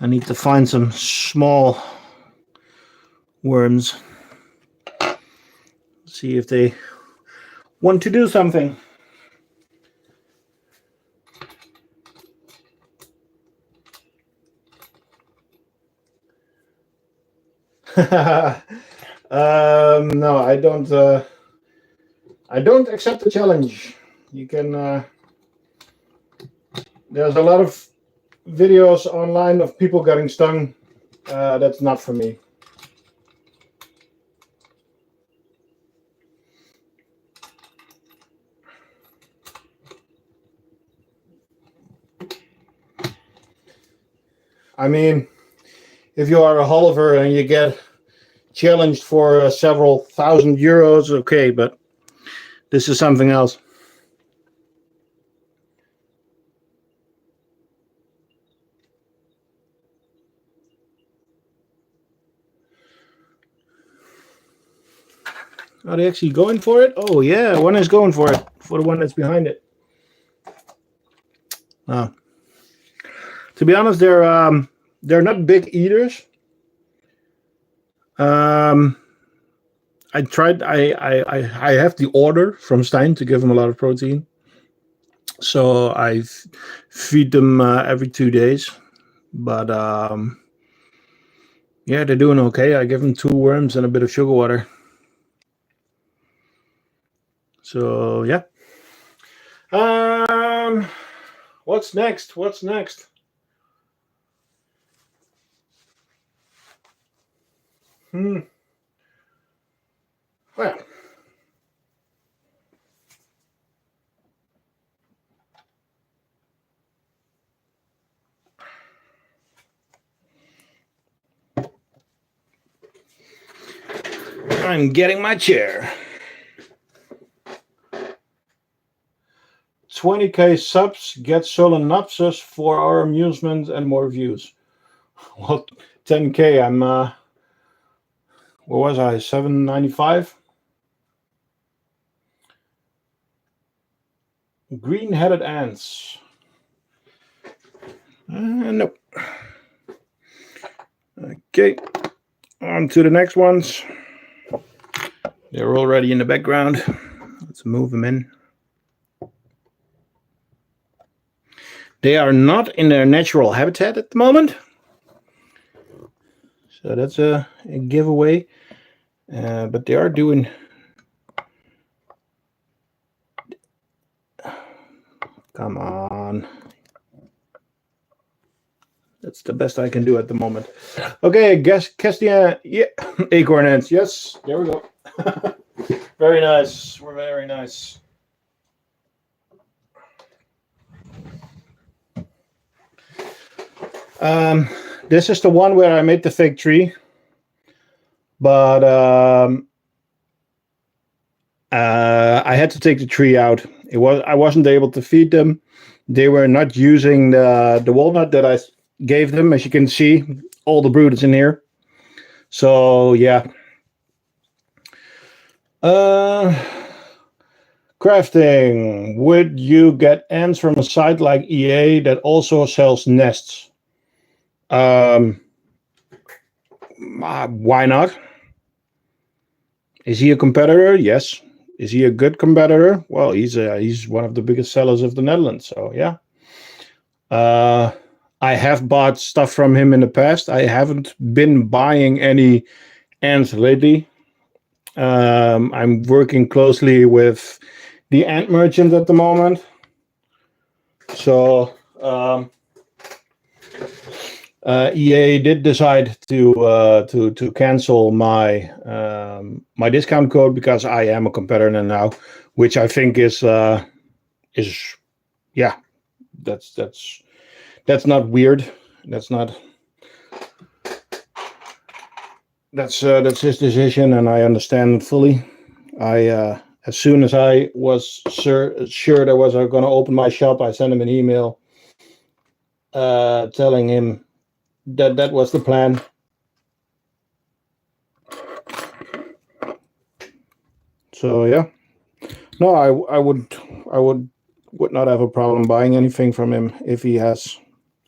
I need to find some small worms. See if they want to do something. No, I don't. I don't accept the challenge. You can. There's a lot of videos online of people getting stung. That's not for me. I mean, if you are a Oliver and you get challenged for several thousand euros, okay, but this is something else. Are they actually going for it? Oh yeah, one is going for it, for the one that's behind it. To be honest, they're not big eaters. I tried. I have the order from Stein to give them a lot of protein, so I feed them every 2 days. But yeah, they're doing okay. I give them 2 worms and a bit of sugar water. So yeah. What's next? What's next? Well, I'm getting my chair. 20k subs, get Solenopsis for our amusement and more views. Well, 10k, I'm, what was I, 795? Green-headed ants. Nope. Okay, on to the next ones. They're already in the background. Let's move them in. They are not in their natural habitat at the moment. So that's a giveaway. But they are doing... Come on. That's the best I can do at the moment. Okay, Kestia, yeah, acorn ants. Yes, there we go. Very nice. We're very nice. This is the one where I made the fake tree, but I had to take the tree out. I wasn't able to feed them. They were not using the walnut that I gave them. As you can see, all the brood is in here. So yeah. Crafting. Would you get ants from a site like EA that also sells nests? Why not? Is he a competitor? Yes. Is he a good competitor? Well, he's one of the biggest sellers of the Netherlands. So yeah. I have bought stuff from him in the past. I haven't been buying any ants lately. I'm working closely with the ant merchant at the moment. So EA did decide to cancel my my discount code because I am a competitor now, which I think is yeah, that's not weird. That's his decision, and I understand fully. As soon as I was sure that I was going to open my shop, I sent him an email telling him that was the plan. So yeah, no, I would not have a problem buying anything from him if he has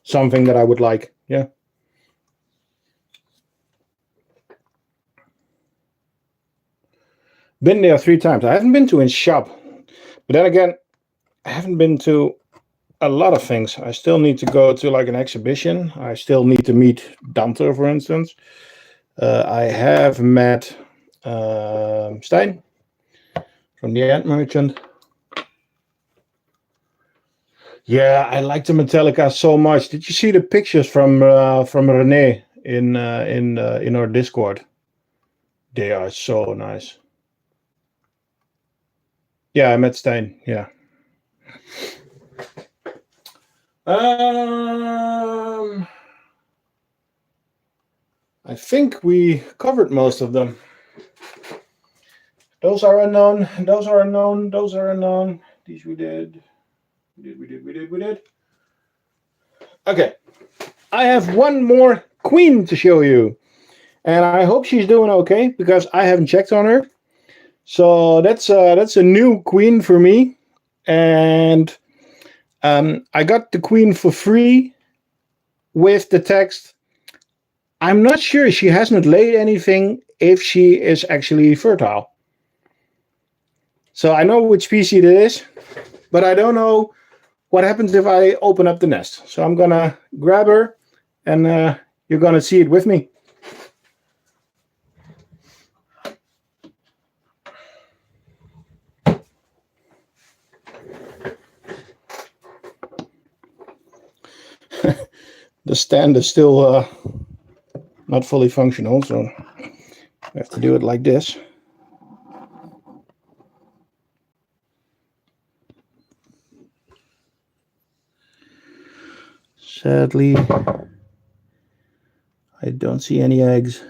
something that I would like. Yeah. Been there 3 times. I haven't been to his shop, but then again, I haven't been to a lot of things. I still need to go to like an exhibition. I still need to meet Dante, for instance. I have met Stijn from the Ant Merchant. Yeah, I like the Metallica so much. Did you see the pictures from René in our Discord? They are so nice. Yeah, I met Stijn. Yeah. I think we covered most of them. Those are unknown. Those are unknown. Those are unknown. These we did. We did. Okay. I have one more queen to show you. And I hope she's doing okay because I haven't checked on her. So that's a new queen for me. And I got the queen for free with the text. I'm not sure she hasn't laid anything if she is actually fertile. So I know which species it is, but I don't know what happens if I open up the nest. So I'm gonna grab her and you're gonna see it with me. The stand is still not fully functional, so have to do it like this. Sadly, I don't see any eggs.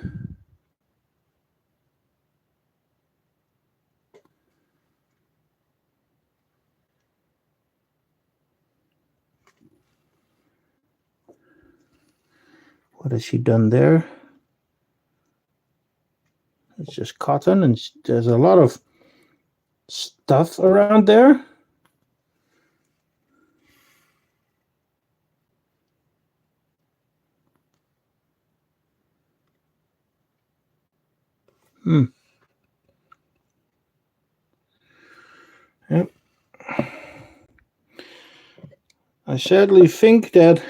What has she done there? It's just cotton, and there's a lot of stuff around there. Yep. I sadly think that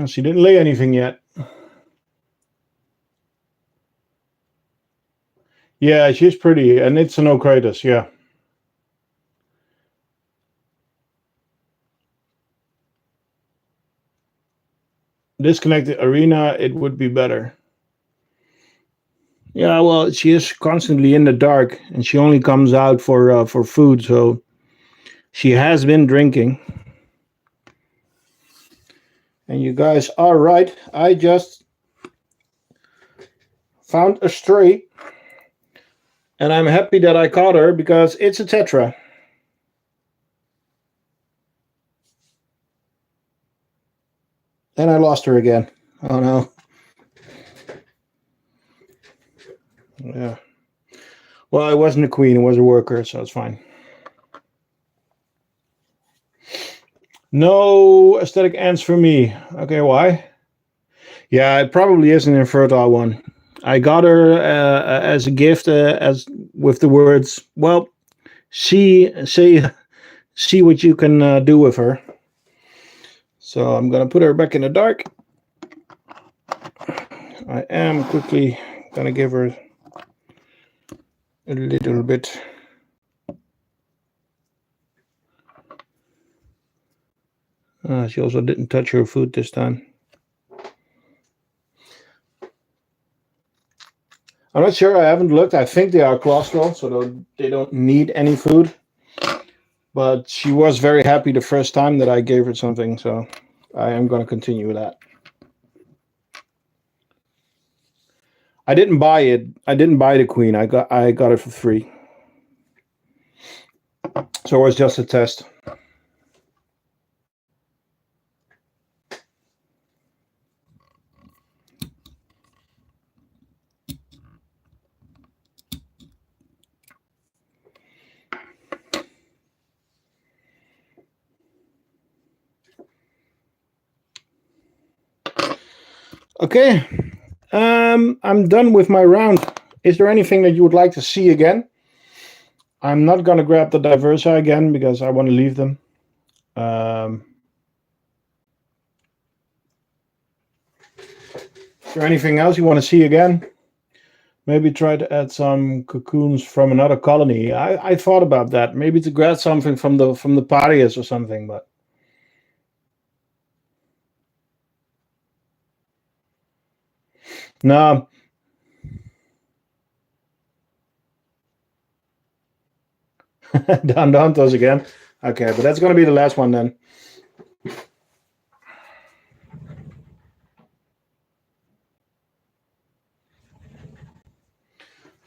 she didn't lay anything yet. Yeah, she's pretty, and it's an Ochratus, yeah. Disconnect the arena, it would be better. Yeah, well, she is constantly in the dark, and she only comes out for food, so she has been drinking. And you guys are right. I just found a stray, and I'm happy that I caught her because it's a tetra. And I lost her again. Oh no. Yeah. Well, it wasn't a queen, it was a worker, so it's fine. No aesthetic ants for me. Okay, why? Yeah, it probably is an infertile one. I got her as a gift, as with the words, "Well, see what you can do with her." So I'm gonna put her back in the dark. I am quickly gonna give her a little bit. She also didn't touch her food this time. I'm not sure. I haven't looked. I think they are claustral, so they don't need any food. But she was very happy the first time that I gave her something, so I am going to continue with that. I didn't buy it. I didn't buy the queen. I got it for free. So it was just a test. Okay. I'm done with my round. Is there anything that you would like to see again? I'm not going to grab the Diversa again because I want to leave them. Is there anything else you want to see again? Maybe try to add some cocoons from another colony. I thought about that. Maybe to grab something from the Parias or something, but no. Down the hunters again. Okay, but that's going to be the last one then.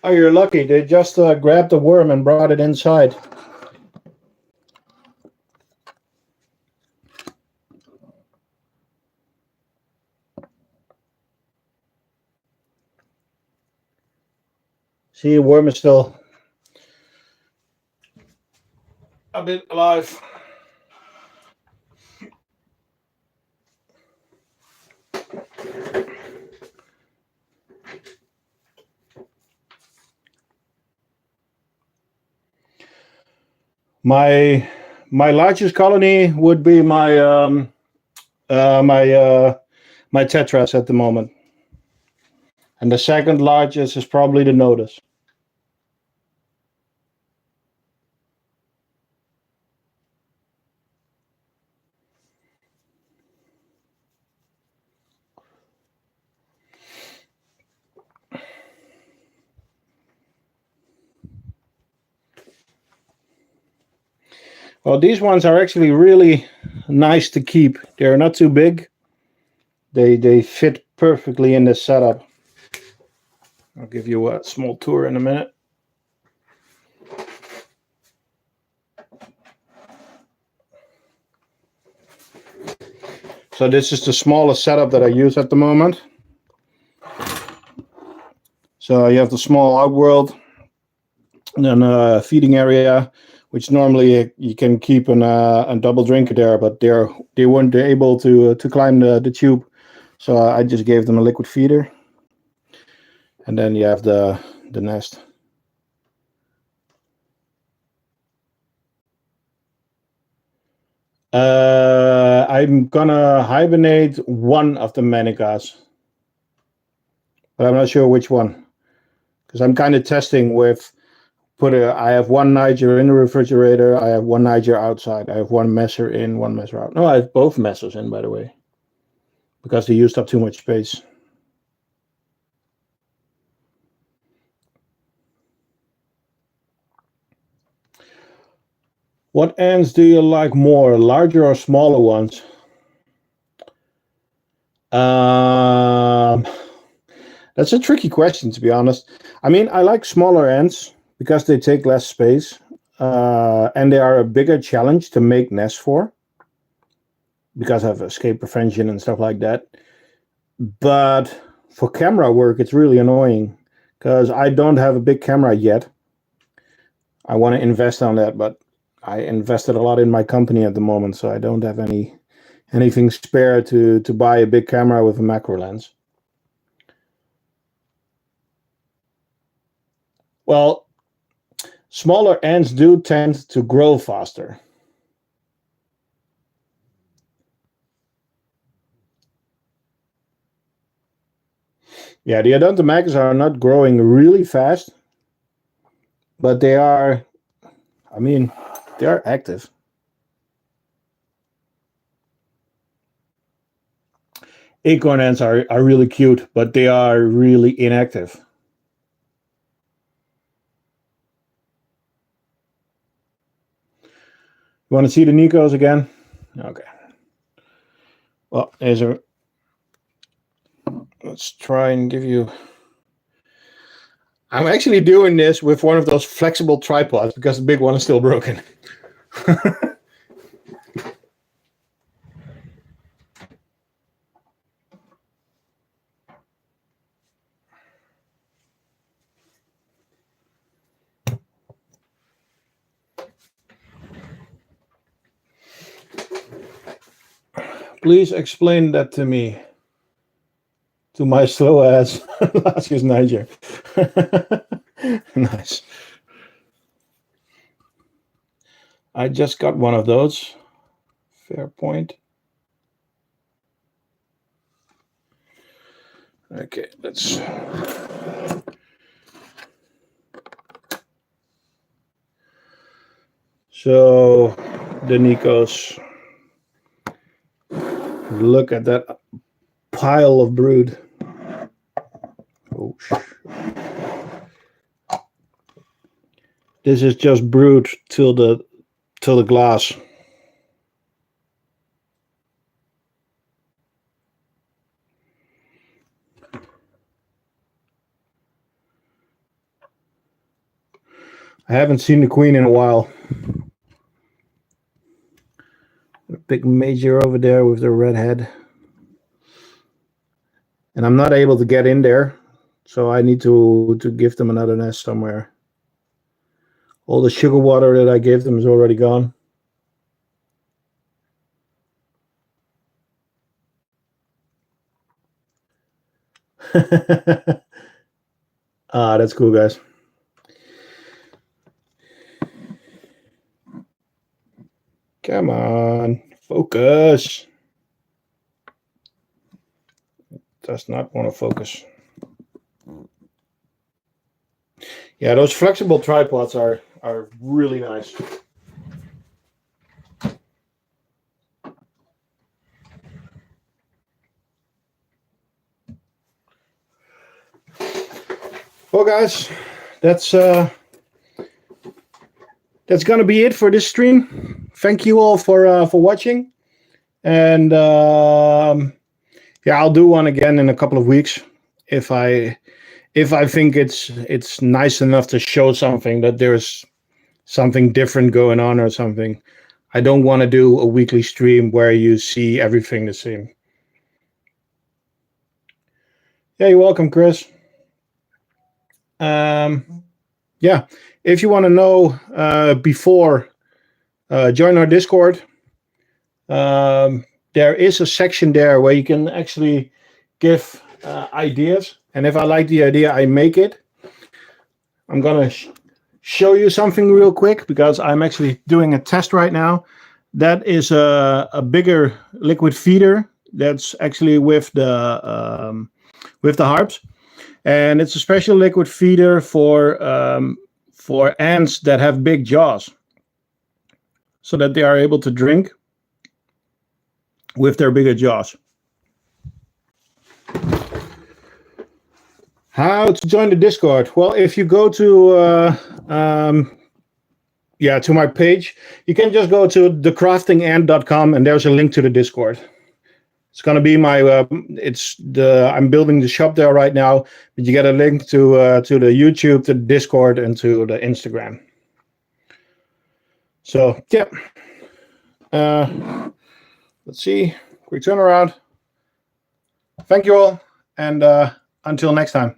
Oh, you're lucky. They just grabbed the worm and brought it inside. See, the worm is still a bit alive. My largest colony would be my my tetras at the moment, and the second largest is probably the Nodus. Well, these ones are actually really nice to keep. They're not too big. They fit perfectly in this setup. I'll give you a small tour in a minute. So this is the smallest setup that I use at the moment. So you have the small outworld, and then a feeding area, which normally you can keep a double drinker there, but they weren't able to climb the tube, so I just gave them a liquid feeder. And then you have the nest. I'm gonna hibernate one of the Manicas, but I'm not sure which one, because I'm kind of testing with I have one Niger in the refrigerator, I have one Niger outside, I have one messer in, one messer out. No, I have both messers in, by the way, because they used up too much space. What ants do you like more, larger or smaller ones? That's a tricky question, to be honest. I mean, I like smaller ants because they take less space, and they are a bigger challenge to make nests for, because of escape prevention and stuff like that. But for camera work, it's really annoying because I don't have a big camera yet. I want to invest on that, but I invested a lot in my company at the moment, so I don't have anything spare to buy a big camera with a macro lens. Well, smaller ants do tend to grow faster. Yeah, the Odontomachus are not growing really fast, but they are, I mean, they are active. Acorn ants are really cute, but they are really inactive. You want to see the Nicos again? Okay. Well, let's try and give you. I'm actually doing this with one of those flexible tripods because the big one is still broken. Please explain that to me. To my slow ass last year's Niger. Nice. I just got one of those. Fair point. Okay, let's. So the Nicos. Look at that pile of brood. Oh, this is just brood till the glass. I haven't seen the queen in a while. A big major over there with the red head. And I'm not able to get in there, so I need to give them another nest somewhere. All the sugar water that I gave them is already gone. That's cool, guys. Come on, focus. Does not want to focus. Yeah, those flexible tripods are really nice. Well, guys, that's gonna be it for this stream. thank you all for watching. And yeah, I'll do one again in a couple of weeks if I think it's nice enough to show something, that there's something different going on or something. I don't want to do a weekly stream where you see everything the same. Yeah, you're welcome, Chris. Yeah, if you want to know before, join our Discord. There is a section there where you can actually give ideas. And if I like the idea, I make it. I'm going to show you something real quick because I'm actually doing a test right now. That is a bigger liquid feeder that's actually with the harps. And it's a special liquid feeder for ants that have big jaws, so that they are able to drink with their bigger jaws. How to join the Discord? Well, if you go to to my page, you can just go to thecraftingant.com and there's a link to the Discord. It's going to be my I'm building the shop there right now, but you get a link to the YouTube, to the Discord, and to the Instagram. So yeah, let's see, quick turnaround. Thank you all, and until next time.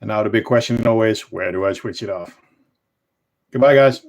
And now the big question always, where do I switch it off? Goodbye, guys.